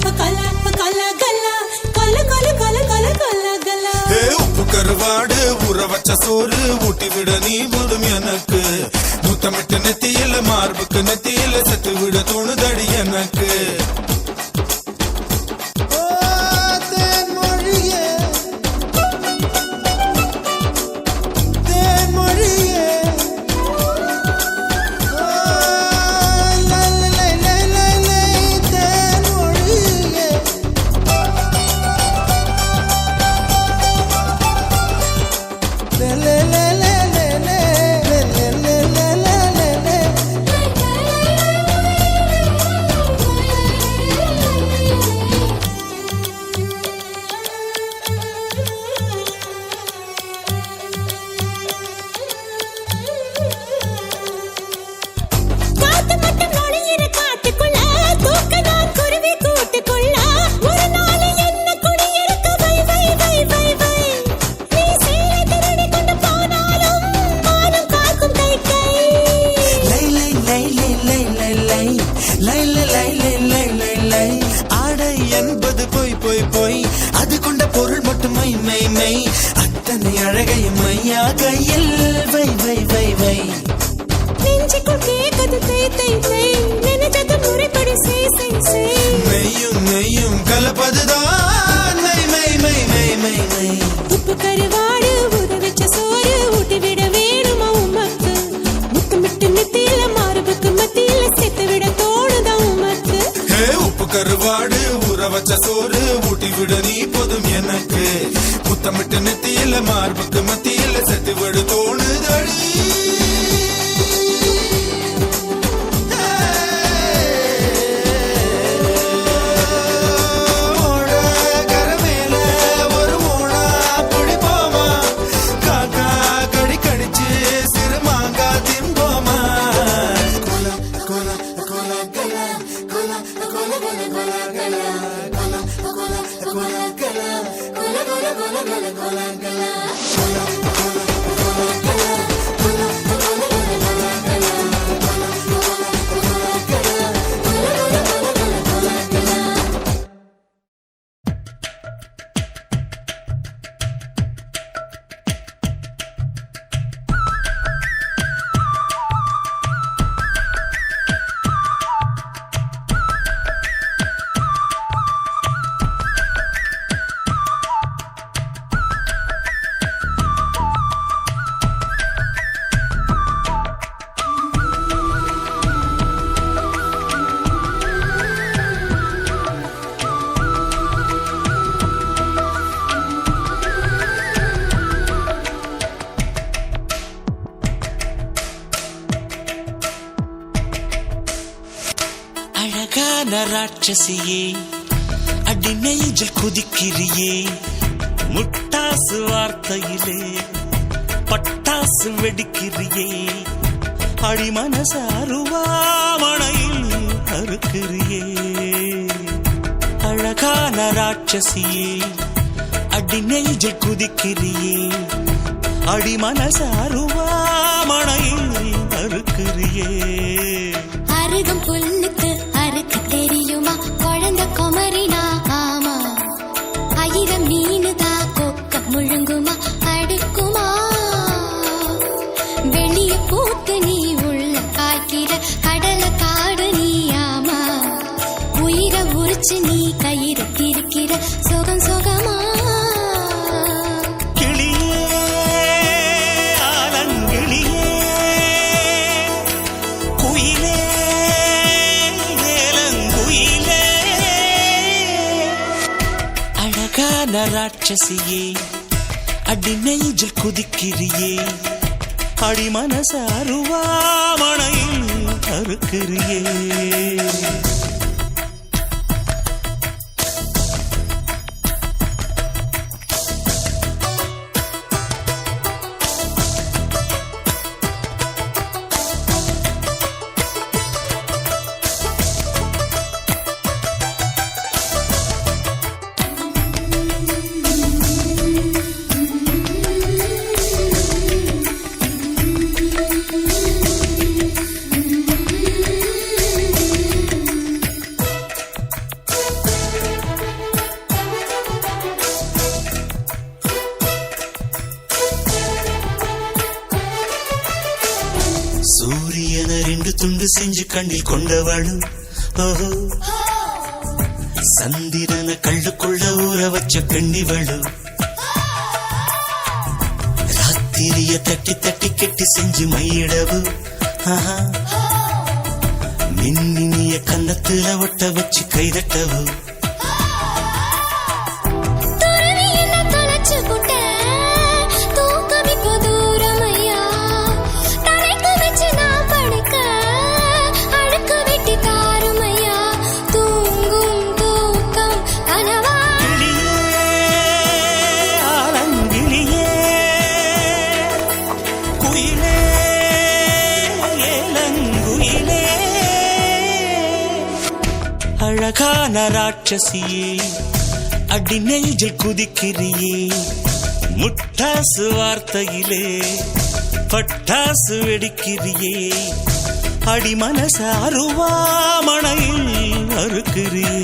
கலா கலா கலா கலா கலா கலா கலா கலா கலா கலா
உப்பு கருவாடு ஊற வச்ச சோறு ஊட்டி விட நீ போதும் எனக்கு முத்தமிட்டு நெத்தியில மார்புக்கு நெத்தியில செத்து விட தோணுதடி எனக்கு ஆடை என்பது போய் போய் போய் அது கொண்ட பொருள் மட்டும் மை மை மை அத்தனை அழகையும் மையா கையில் வை வை வை வை
நெஞ்சுக்குள் கேட்குது தை தை தை நினைச்சது முறைப்படி செய் செய் செய்
மெய்யும் நெய்யும் கலப்பதுதான் மை மை மை மை மை மை
உப்பு கருவாடு ஊற வச்ச சோறு ஊட்டி விட வேணுமா உமக்கு முத்தமிட்டு நெத்தியில மார்புக்கு மத்தியில சேர்த்து விட தோணுதா உமக்கு
உப்பு கருவாடு ஊற வச்ச சோறு ஊட்டி விட நீ போதும் எனக்கு முத்தமிட்டு நெத்தியில மார்புக்கு மத்தியில செத்து விட தோணுதடி
அழகான ராட்சசியே அடி நெஞ்சில் குதிக்கிறியே முட்டாசு வார்த்தையிலே பட்டாசு வெடிக்கிறியே அடி மனசாருவாமணையில் அறுக்கிறியே அழகான ராட்சசியே அடி நெஞ்சில் குதிக்கிறியே அடி மனசாருவாமணையில் அறுக்கிறியே
அருகம் புல்லுக்கு அறுக்க தெரியுமா குழந்தை குமரினா ஆமா ஆயிரம் மீனுதா கொக்க முழுங்குமா அடுக்குமா வெளிய பூத்து நீ உள்ள காய்க்கிற கடல காடு நீ ஆமா உயிரை உரிச்சு நீ கயிறு திரிக்கிற சுகம் சுகமா
ராட்சசியே அடி நெஞ்சில் குதிக்கிறியே அடி மனசாருவாமணையில் அறுக்கிறியே
துண்டு செஞ்சு கண்ணில் கொண்டவளு ஓஹோ சந்திரன கள்ளுக்குள்ள ஊற வச்ச பெண்ணிவளு ராத்திரிய தட்டி தட்டி கெட்டி செஞ்சு மையிடவு மின்னினிய கன்னத்துல ஒட்ட வச்சு கைதட்டவு அழகான ராட்சசியே அடி நெஞ்சில் குதிக்கிறியே முட்டாசு வார்த்தையிலே பட்டாசு வெடிக்கிறியே அடி மனச அருவாமணையில் அறுக்கிறியே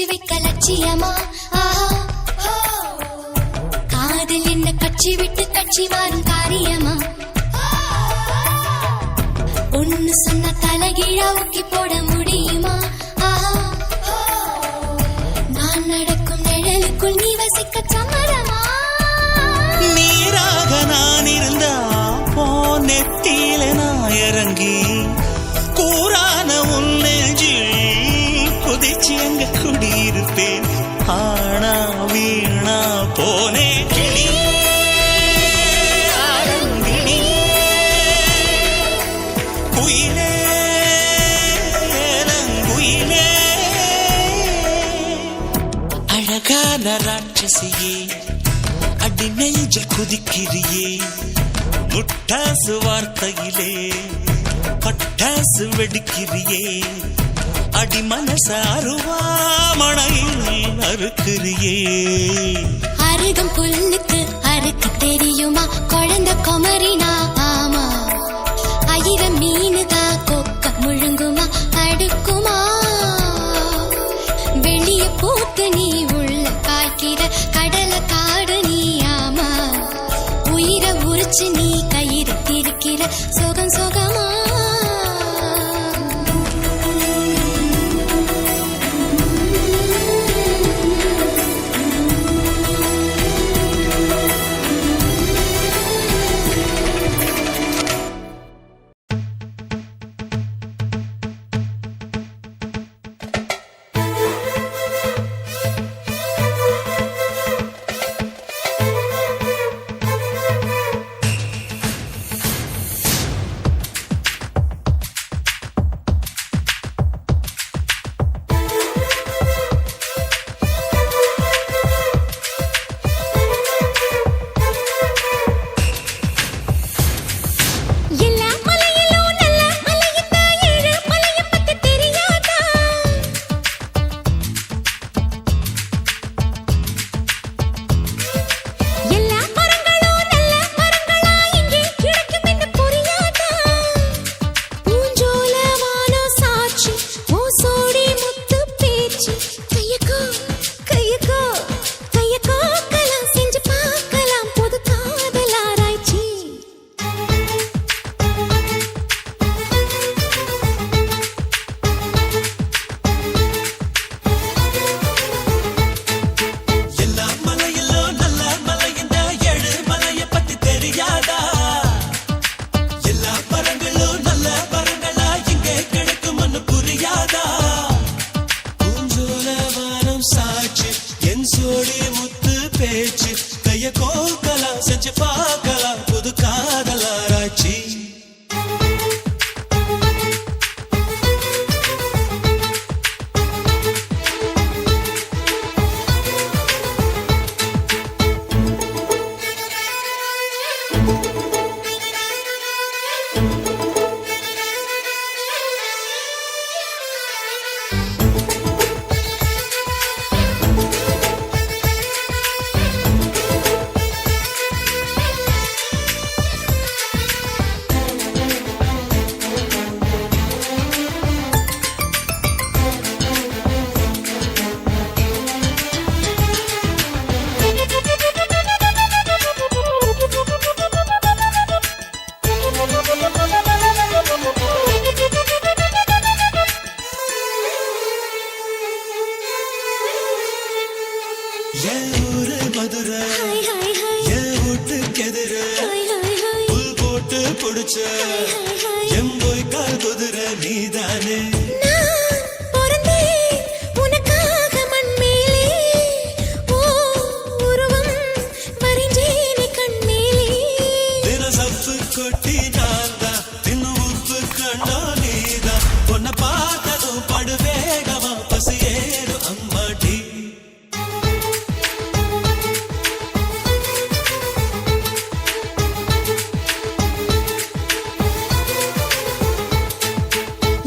வைக்க லட்சியமா காதல் என்ன கட்சி விட்டு கட்சி மாறும் காரியமா ஒன்னு சொன்ன தலைகீழா ஊக்கி போட முடியுமா நான் நடக்கும் நிழலுக்குள் நீ வசிக்க சம்மதமா
நீராக நான் இருந்தா போ நெத்தியில நான் இறங்கி கூறான உன் நெஞ்சில் குதிச்சு அங்க குடியிருப்பேன் ஆனா வீணா போனே கிளி குயிலே குயிலே அழகான ராட்சசியே அடி நெஞ்சில் குதிக்கிறியே முட்டாசு வார்த்தையிலே பட்டாசு வெடிக்கிறியே அடி மனச அருவாமணையில் அறுக்கிறியே
அருகம் புல்லுக்கு அறுக்க தெரியுமா குழந்தை குமரினா ஆமா ஆயிரம் மீனுதா கொக்க முழுங்குமா அடுக்குமா வெளிய பூத்து நீ உள்ள காய்க்கிற கடலை காடு நீ ஆமா உயிரை உரிச்சு நீ கயிறு திரிக்கிற சுகம் சுகமா
என் ஊரு மதுரை
ஹாய் ஹாய் ஹாய்
என் வீட்டுக்கு எதிர
ஹாய் ஹாய் ஹாய்
புல் போட்டு புடிச்ச என் போய் கால் குதிரை நீதானே
நான் பிறந்தேன் உனக்காக மண்மேலே ஓ உருவம் வரைஞ்சேனே கண்மேலே
தின சப்பு கொட்டி நான்தான் தின்னு உப்பு கண்டோ நீதான் பொண்ண பார்த்ததும் படு வேகமா பசி ஏறும் அம்மாடி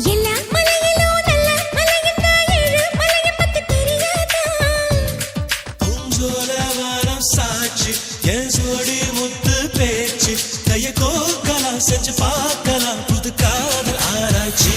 எல்லா மலையிலும் நல்ல மலையுண்டா ஏழு மலையை பத்தி தெரியாதா
பூஞ்சோல வாரம் சாட்சி என் சோடி முத்து பேச்சு கைய கோக்கலாம் செஞ்சு பார்க்கலாம் புது காதல் ஆராய்ச்சி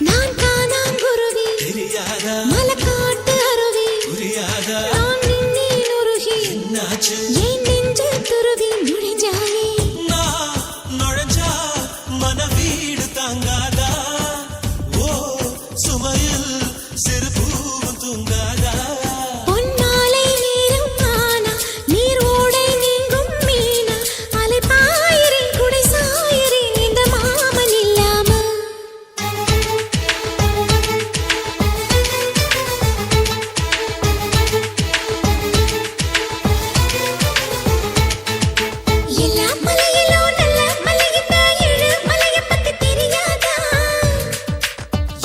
நான் காணாங்குருவி
தெரியாதா
மலைக்காட்டு அருவி
புரியாதா
நான் நின்னேன் உருகி
என்னாச்சு
என் நெஞ்சு துருவி முடிஞ்சாயே
நான் நுழைஞ்சா மன வீடு தாங்காதா ஓ சுமையில் சிறு பூவும் தூங்காதா
பொன்மாலை நேரம் ஆனா நீர் ஓடை நீங்கும் மீனா அலை பாயிரேன் குடை சாயிரேன் இந்த மாமன் இல்லாம எல்லா மலையிலும் நல்ல மலையுண்டா ஏழு மலையை பத்தி தெரியாதா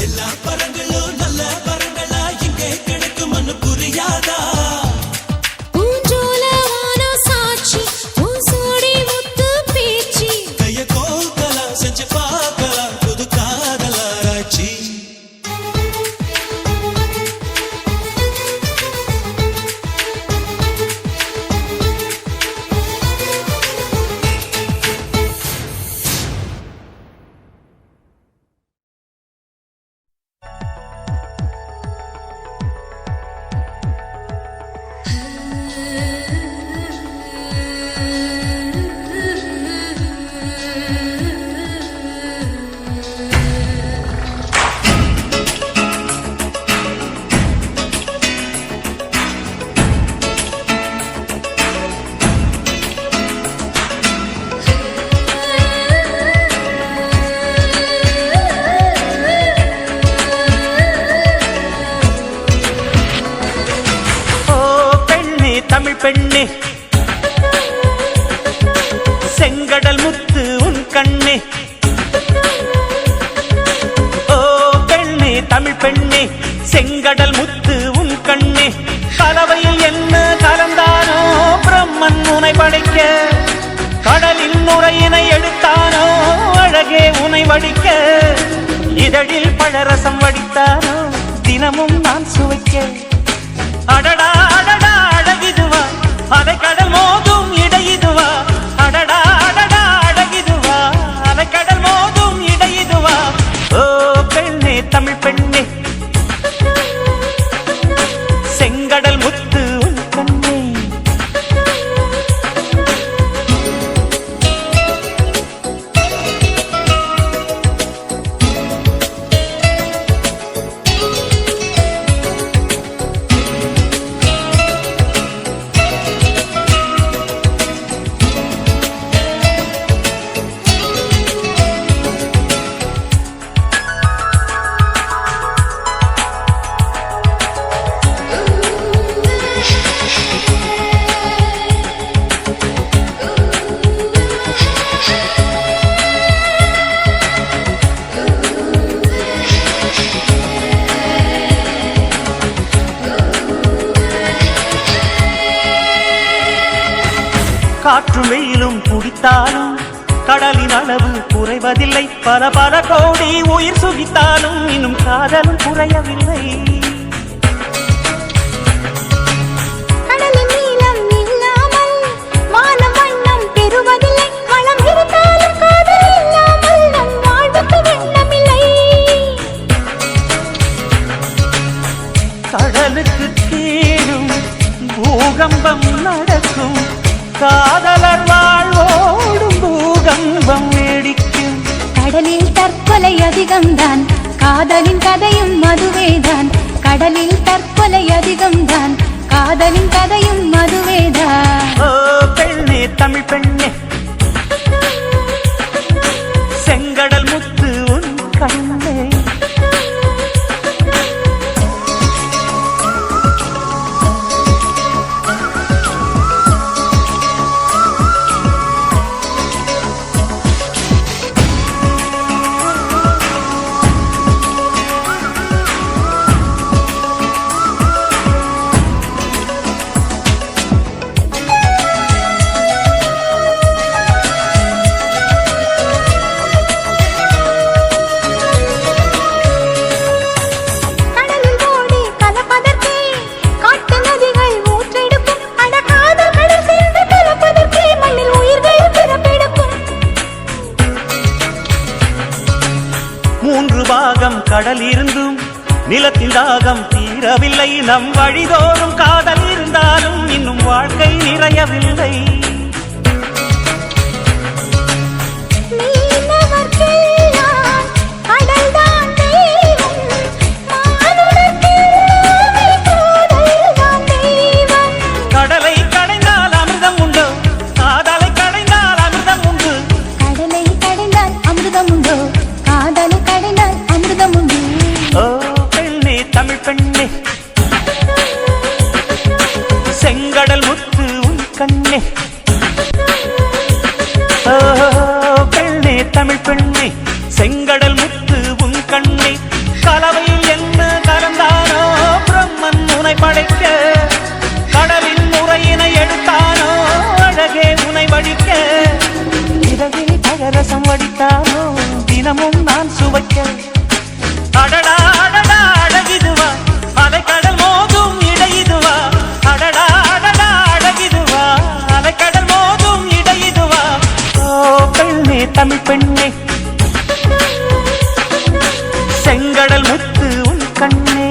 எல்லா பழங்களும் நல்ல பழங்களா இங்கே கிடைக்கும்னு புரியாதா
பூஞ்சோல வானம் சாட்சி உன் சோடி முத்து பேச்சு
கைய கோக்கலாம் செஞ்சு பார்க்கலாம் புது காதல் ஆராய்ச்சி
ஓ பெண்ணே தமிழ் பெண்ணே செங்கடல் முத்து உன் கண்ணே ஓ பெண்ணே தமிழ் பெண்ணே செங்கடல் முத்து உன் கண்ணே கலவையில் என்ன கலந்தானோ பிரம்மன் உனை படைக்க கடலின் நுரையினை எடுத்தானோ அழகே உனை வடிக்க இதழில் பழரசம் வடித்தானோ தினமும் நான் சுவைக்க அடடா அடடா அழகிதுவா அதை கடல் மோதும் இடையிதுவா அடடா அடடா அழகிதுவா அதை கடல் மோதும் இடையிதுவா ஓ பெண்ணே தமிழ் பெண்ணே காற்றும் வெயிலும் குடித்தாலும் கடலின் அளவு குறைவதில்லை. பல பல கோடி உயிர் சுகித்தாலும் இன்னும் காதலும் குறையவில்லை.
கடலின் நீளம் இல்லாமல் வானம் வண்ணம் பெறுவதில்லை. வளம் இருந்தாலும் காதல் இல்லாமல் நம் வாழ்வுக்கு வண்ணமில்லை.
கடலுக்கு கீழும் பூகம்பம் நடக்கும். காதலர் வாழ்வோடும் பூகம்பம் வேடிக்கும்.
கடலில் தற்கொலை அதிகம்தான், காதலின் கதையும் அதுவேதான். கடலில் தற்கொலை அதிகம்தான், காதலின் கதையும் அதுவேதான்.
ஓ பெண்ணே தமிழ் பெண்ணே, செங்கடல் முத்து உன் கண்ணே.
கடலில் ஓடி கலப்பதற்கே காட்டு நதிகள் ஊற்றெடுக்கும். அட காதல் கடல் சேர்ந்து கலப்பதற்கே மண்ணில் உயிர்கள் பிறப்பெடுக்கும்.
3 பாகம் கடல் இருந்தும் நிலத்தின் தாகம் தீரவில்லை. நம் வழிதோறும் காதல் இருந்தாலும் இன்னும் வாழ்க்கை நிறையவில்லை.
மீனவர்க்கெல்லாம் கடல்தான் தெய்வம், மானுடர்க்கெல்லாமே காதல்தான் தெய்வம்.
கடலை கடைந்தால் அமிர்தம் உண்டோ, காதலை கடைந்தால் அமிர்தம் உண்டு.
கடலை கடைந்தால் அமிர்தம் உண்டோ, காதலை கடைந்தால் அமிர்தம் உண்டு.
ஓ பெண்ணே தமிழ் பெண்ணே, செங்கடல் முத்து உன் கண்ணே. ஓ பெண்ணே தமிழ் பெண்ணே, செங்கடல் முத்து உன் கண்ணே. கலவையில் என்ன கலந்தானோ பிரம்மன் உனை படைக்க. கடலின் முறையினை எடுத்தானோ அழகே உனை வடிக்க. இரவே பழரசம் வடித்தானோ தினமும் நான் சுவைக்க. அடடா அடடா அழகிதுவா, அலைக்கடல் மோதும் இடையிதுவா. அடடா அடடா அழகிதுவா, அலைக்கடல் மோதும் இடையிதுவா. ஓ பெண்ணே தமிழ் பெண்ணே, செங்கடல் முத்து உன் கண்ணே.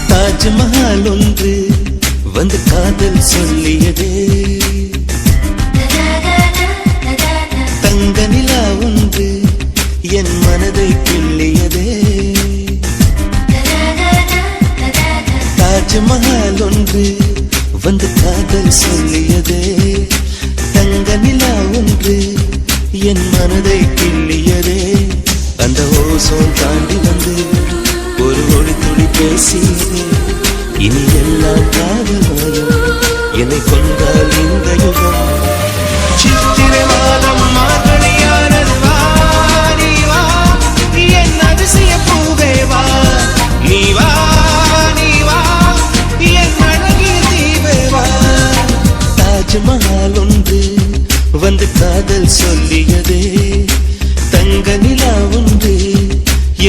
தாஜ்மஹால் ஒன்று வந்து காதல் சொல்லியது. தங்க நிலா ஒன்று என் மனதை கிள்ளியதே. தாஜ்மஹால் ஒன்று வந்து காதல் சொல்லியதே. தங்க நிலா ஒன்று என் மனதை கிள்ளியதே. அந்த ஓசோன் தாண்டி வந்து ஒரு ஒளி துளி பேசியதே. இனி எல்லாம் காதல் என்னை கொண்டால் இந்த யுகம். சித்திரை மாதம் மார்கழியானது வா, நீ வா என் அதிசய பூவே வா. நீ வா நீ வா என் அழகிய தீவே வா. தாஜ்மஹால் ஒன்று வந்து காதல் சொல்லியதே. தங்க நிலா ஒன்று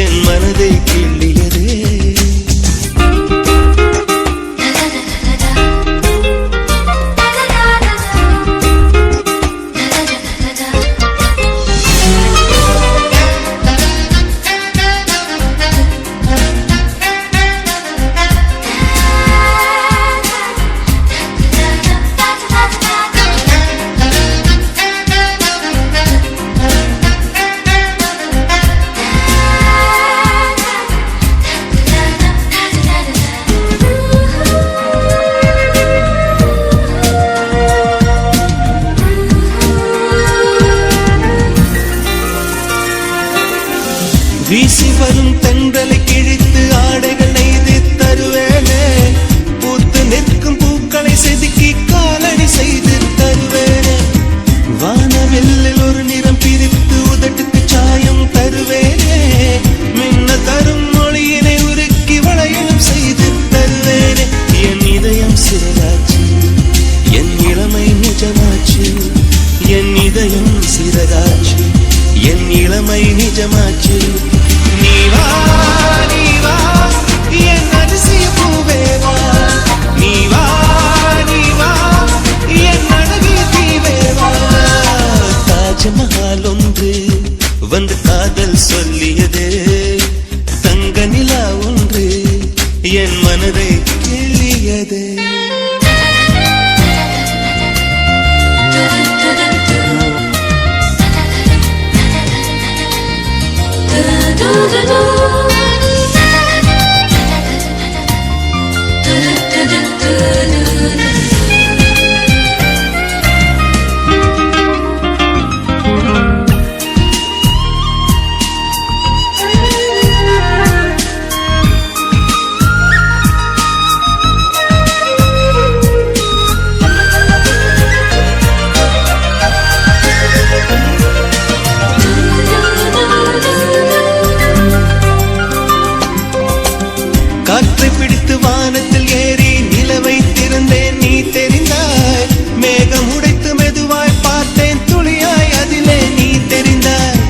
என் மனதை கிள்ளியதே. நிஜமாச்சு. நீ வா நீ வா என் அதிசய பூவே வா. நீ வா நீ வா என் அழகிய தீவே வா. தாஜ்மஹால் ஒன்று வந்து காதல் சொல்லியது. தங்க நிலா ஒன்று என் மனதை கிள்ளியது. காற்றை பிடித்து வானத்தில் ஏறி நிலவை திறந்தேன் நீ தெரிந்தாய். மேகம் உடைத்து மெதுவாய் பார்த்தேன் துளியாய் அதிலே நீ தெரிந்தாய்.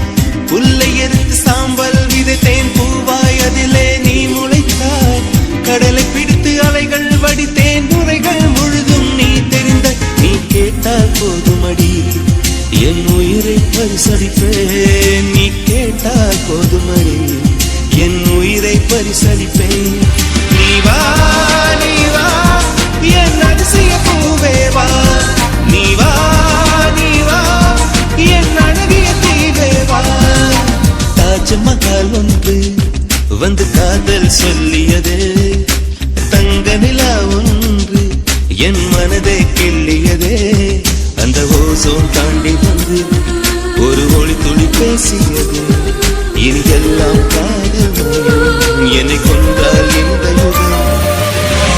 புல்லை எரித்து சாம்பல் விதைத்தேன் பூவாய் அதிலே நீ முளைத்தாய். கடலை பிடித்து அலைகள் வடித்தேன் நுரைகள் முழுதும் நீ தெரிந்தாய். நீ கேட்டால் போதுமடி என் உயிரை பரிசளிப்பேன். நீ கேட்டால் போதுமடி என் உயிரை பரிசளிப்பேன். நீ வா நீ வா என் அதிசய பூவே வா. நீ வா நீ வா என் அழகிய தீவே வா. தாஜ்மஹால் ஒன்று வந்து காதல் சொல்லியது. தங்க நிலா ஒன்று என் மனதை கிள்ளியதே. அந்த ஓசோன் தாண்டி வந்து ஒரு ஒளி துளி பேசியது. இனி எல்லாம் காதல் மயம் என்னை கொண்டால் இந்த யுகம்.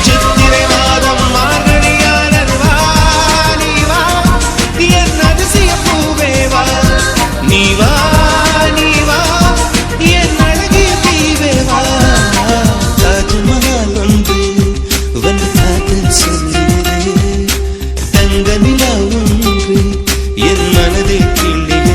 சித்திரை மாதம் மார்கழியானது வா நீ வா என் அதிசய பூவே வா. நீ வா நீ வா என் அழகிய தீவே வா. தாஜ்மஹால் ஒன்று வந்து காதல் சொல்லியது. தங்க நிலா ஒன்று என் மனதை கிள்ளியது.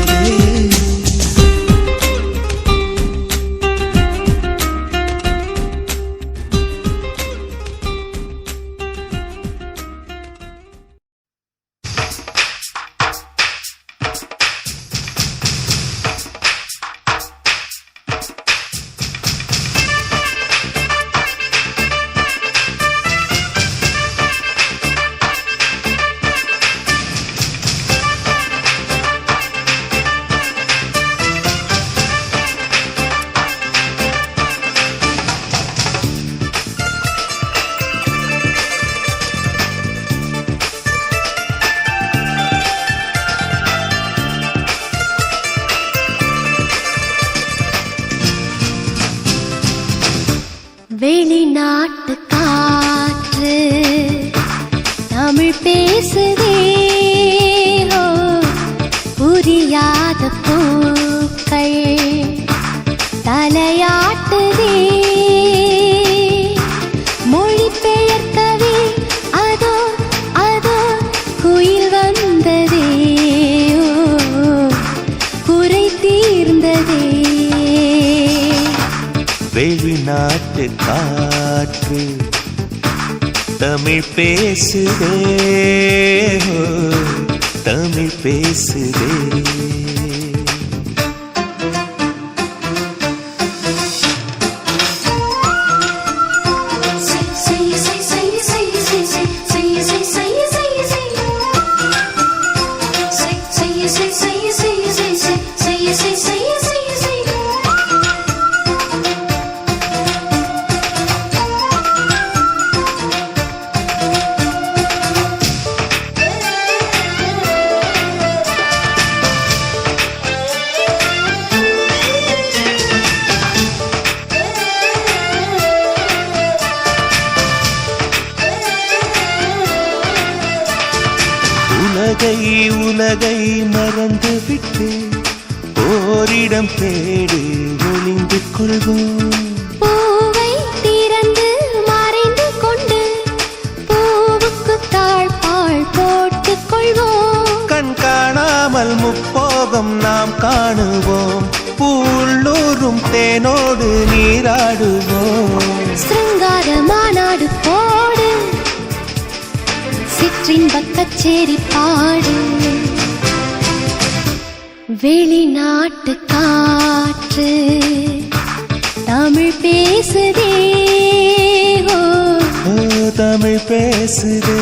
வெளிநாட்டு காற்று தமிழ் பேசுதே. ஓ, புரியாத பூக்கள் தலையாட்டுதே. மொழி பெயர்க்கவே அதோ அதோ குயில் வந்ததே. ஓ, குறை தீர்ந்ததே.
வெளிநாட்டு காற்று தமிழ் பேசுதே. ஓ, தமிழ் பேசுதே. உலகை உலகை மறந்து விட்டு ஓரிடம் தேடி ஒளிந்து கொள்வோம்.
பூவை திறந்து மறைந்து கொண்டு பூவுக்கு தாழ்பாள் போட்டுக் கொள்வோம்.
கண் காணாமல் முப்போக மோகம் நாம் காணுவோம் உள்ளூரும் தேனோடு நீராடுவோம்
சிருங்கார மாநாடு போடு சிற்றின்பக் கச்சேரி பாடு வெளிநாட்டு காற்று தமிழ் பேசுதே ஓ
தமிழ் பேசுதே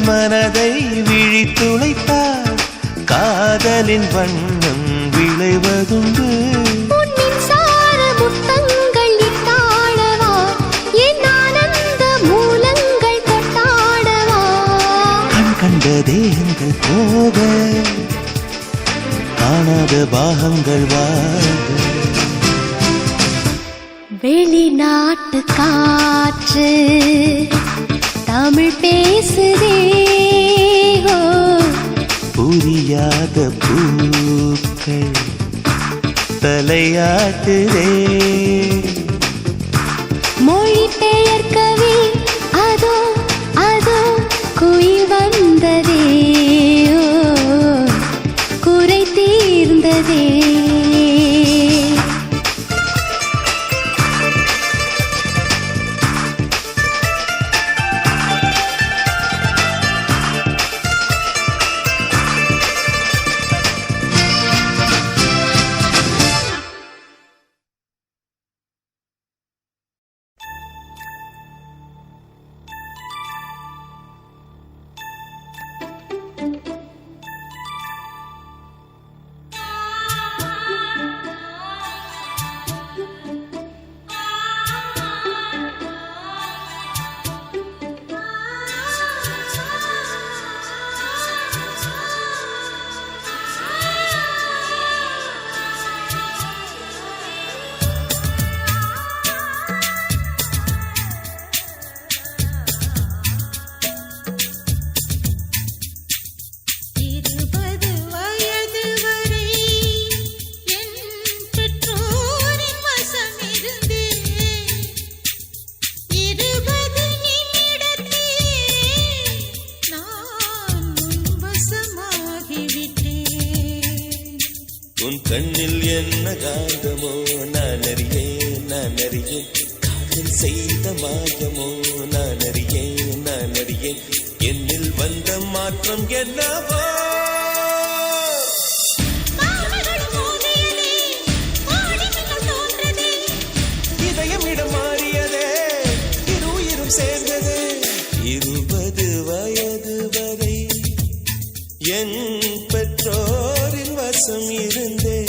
மனதை விழித்துளைத்தார் காதலின் வண்ணம் விளைவதுண்டு
சார முத்தங்கள் இட்டாடவா என் ஆனந்த மூலங்கள் கொட்டாடவா
கண் கண்ட தேகங்கள் போக காணாத பாகங்கள் வாழ
வெளிநாட்டு காற்று தமிழ் பேசுதே
புரியாத பூக்கள் தலையாட்டுதே
மொழி பெயர்க்கவே அதோ அதோ குயில் வந்ததே குறை தீர்ந்ததே
கண்ணில் என்ன காந்தமோ நான் அறியேன் காதல் செய்த மாயமோ நான் அறியேன் என்னில் வந்த மாற்றம் என்னவோ இதயம் இடம் மாறியதே இரு உயிரும் சேர்ந்தது 20 வயது வரை என் பெற்றோரின் வசம் இருந்தே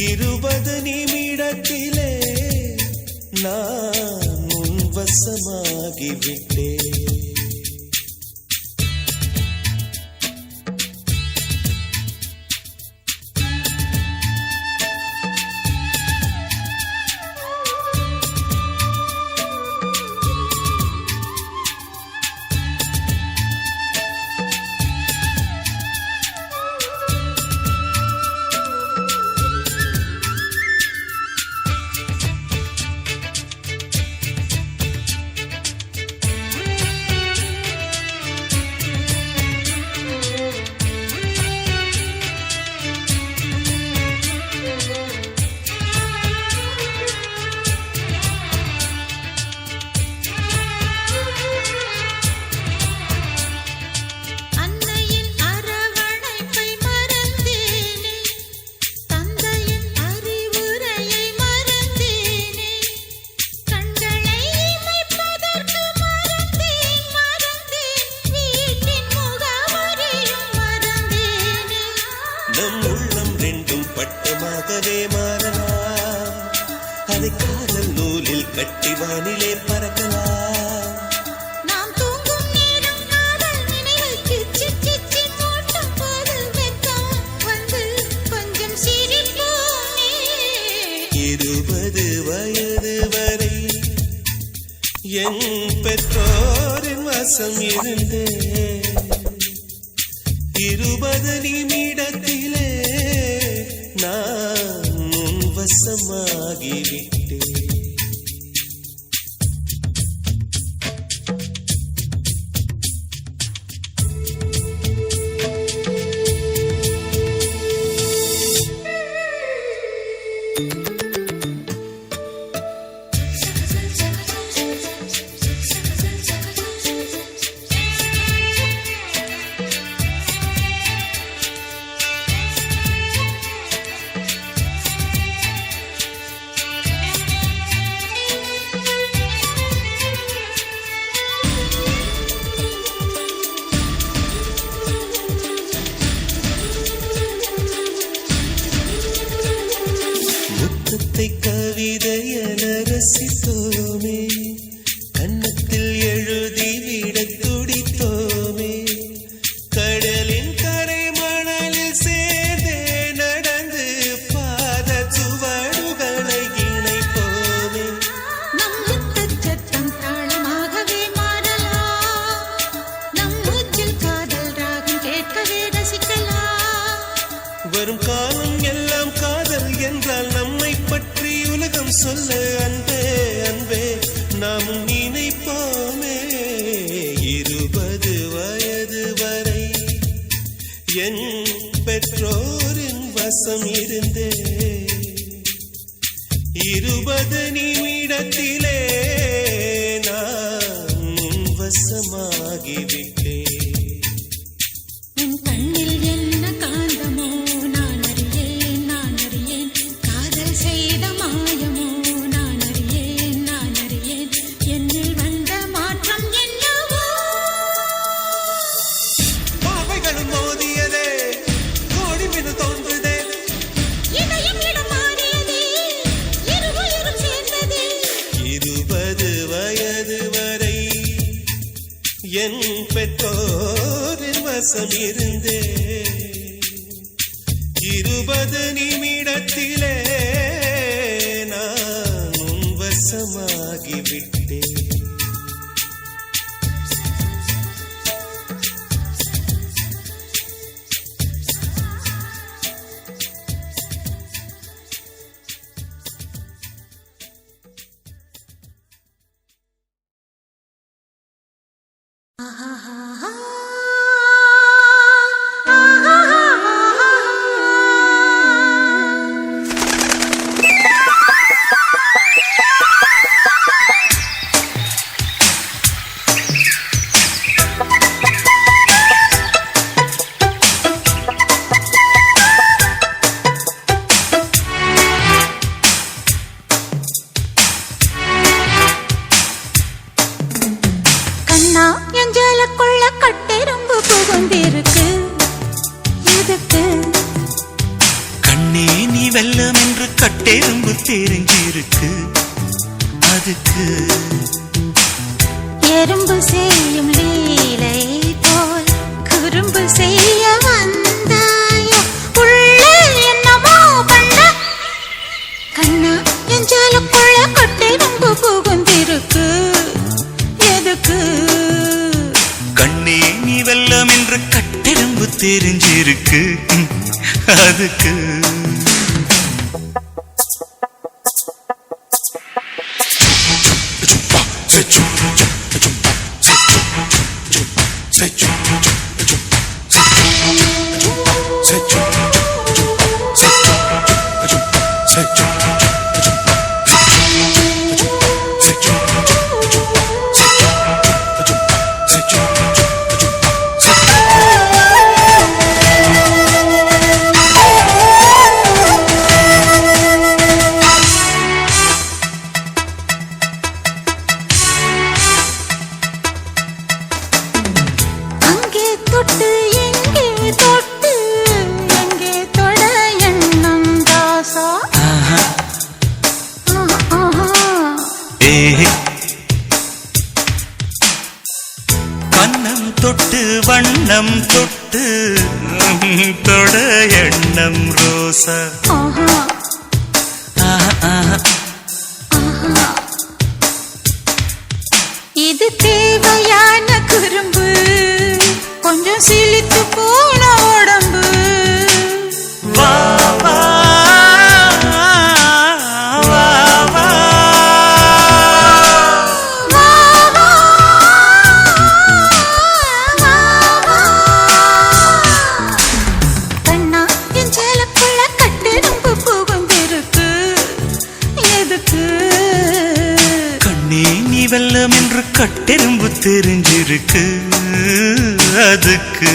20 நிமிடத்திலே நான் உன் வசமாகிவிட்டேன் நம் உள்ளம் ரெண்டும் நிஜமாகவே மாறலாம். அதை காதல் நூலில் கட்டி வானிலே பறக்கலாம்.
நாம் தூங்கும் நேரம் காதல் நினைவில் கிச்சு கிச்சு மூட்டும் போது வெட்கம் வந்து கொஞ்சம் சிரிப்போமே.
20 வயது வரை என் பெற்றோரின் வசம் இருந்தேன். 20 நிமிடத்திலே நான் உன் வசமாகிவிட்டேன். முத்தத்தை கவிதையென ரசித்தோமே, கன்னத்தில் எழுதிவிட துடித்தோமே. கடலின் கரை மணலில் சேர்ந்தே நடந்து பாத சுவடுகளை இணைப்போமே.
நம் முத்தச் சத்தம் தாளமாகவே மாறலாம். நம் மூச்சில் காதல் ராகம் கேட்கவே ரசிக்கலாம்.
வரும் காலம் எல்லாம் காதல் என்றால் நம்மை பற்றி உலகம் சொல்ல அன்பே அன்பே நாமும் நினைப்போமே. 20 வயது வரை என் பெற்றோரின் வசம் இருந்தே. 20 நிமிடத்திலே நான் உன் வசமாகிவிட்டேன்.
உன் கண்ணில் என்ன காந்தமோ நான் அறியேன், நான் அறியேன். காதல் செய்த மாயமோ நான் அறியேன், நான் அறியேன். என்னில் வந்த மாற்றம் என்னவோ.
பாவைகளும் மோதியதே, கோடி மினு தோன்றுதே.
இதயம் இடம் மாறியதே, இருவரும் சேர்ந்ததே.
20 வயது வரை என் பெற்றோரின் வசம் இருந்தே. 20 நிமிடத்திலே நான் உன் வசமாகிவிட்டேன்.
கண்ணா என் ஜலக்குள்ள கட்டெரும்பு புகுந்திருக்கு. எதுக்கு?
கண்ணே நீ வெல்லம் என்று கட்டெரும்பு தெரிஞ்சிருக்கு. அதுக்கு
எறும்பு செய்யும் லீலை போல் குறும்பு செய்ய வந்தாயோ. உள்ளே என்னமோ பண்ண. கண்ணா என் ஜலக்குள்ள கட்டெரும்பு புகுந்திருக்கு. எதுக்கு?
கண்ணே நீ வெல்லம் என்று கட்டெரும்பு தெரிஞ்சிருக்கு. அதுக்கு தொட்டு தொட எண்ணம் ரோசா
ஆஹா
ஆஹா, ஆஹா.
இது தேவையான குறும்பு கொஞ்சம் சிலித்து போன உடம்பு
வா வா வா வா
கண்ணா என் சேலக்குள்ள கட்டெரும்பு புகுந்திருக்கு எதுக்கு
கண்ணே நீ வெல்லம் என்று கட்டெரும்பு தெரிஞ்சிருக்கு அதுக்கு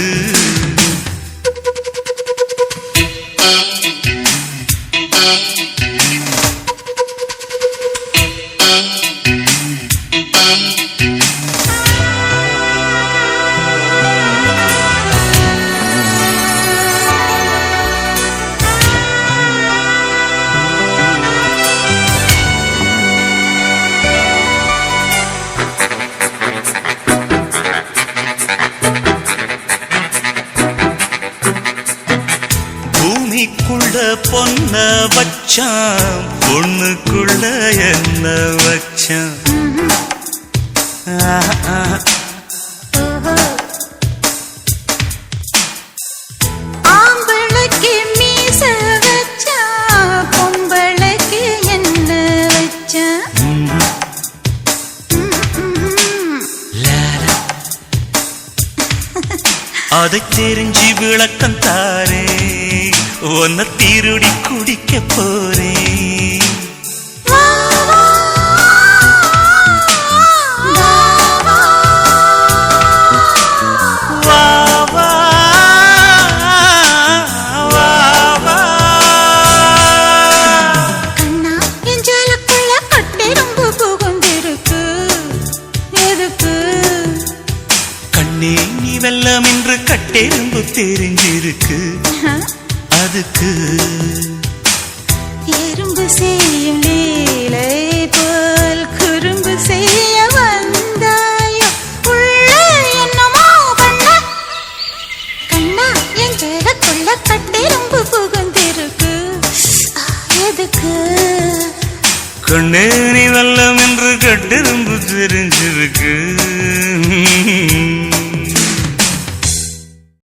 பூமிக்குள்ள பொன்ன வச்சான் பொண்ணுக்குள்ள என்ன வச்சான் ஆஹா, ஆஹா.
ஆம்பளைக்கு மீச வச்சா பொம்பளைக்கு என்ன வச்சா
அதை தெரிஞ்சு விளக்கம் தாரே உன்னை திருடி குடிக்க போறேன் வா வா வா வா
கண்ணா என் சேலக்குள்ள கட்டெரும்பு புகுந்திருக்கு எதுக்கு
கண்ணே நீ வெல்லம் என்று கட்டெரும்பு தெரிஞ்சிருக்கு அதுக்கு
எறும்பு செய்யும் லீலை போல் குறும்பு செய்ய வந்தாயோ உள்ள என்னமோ பண்ண கண்ணா என் சேலக்குள்ள கட்டெரும்பு புகுந்திருக்கு எதுக்கு
கண்ணே நீ வெல்லம் என்று கட்டெரும்பு தெரிஞ்சிருக்கு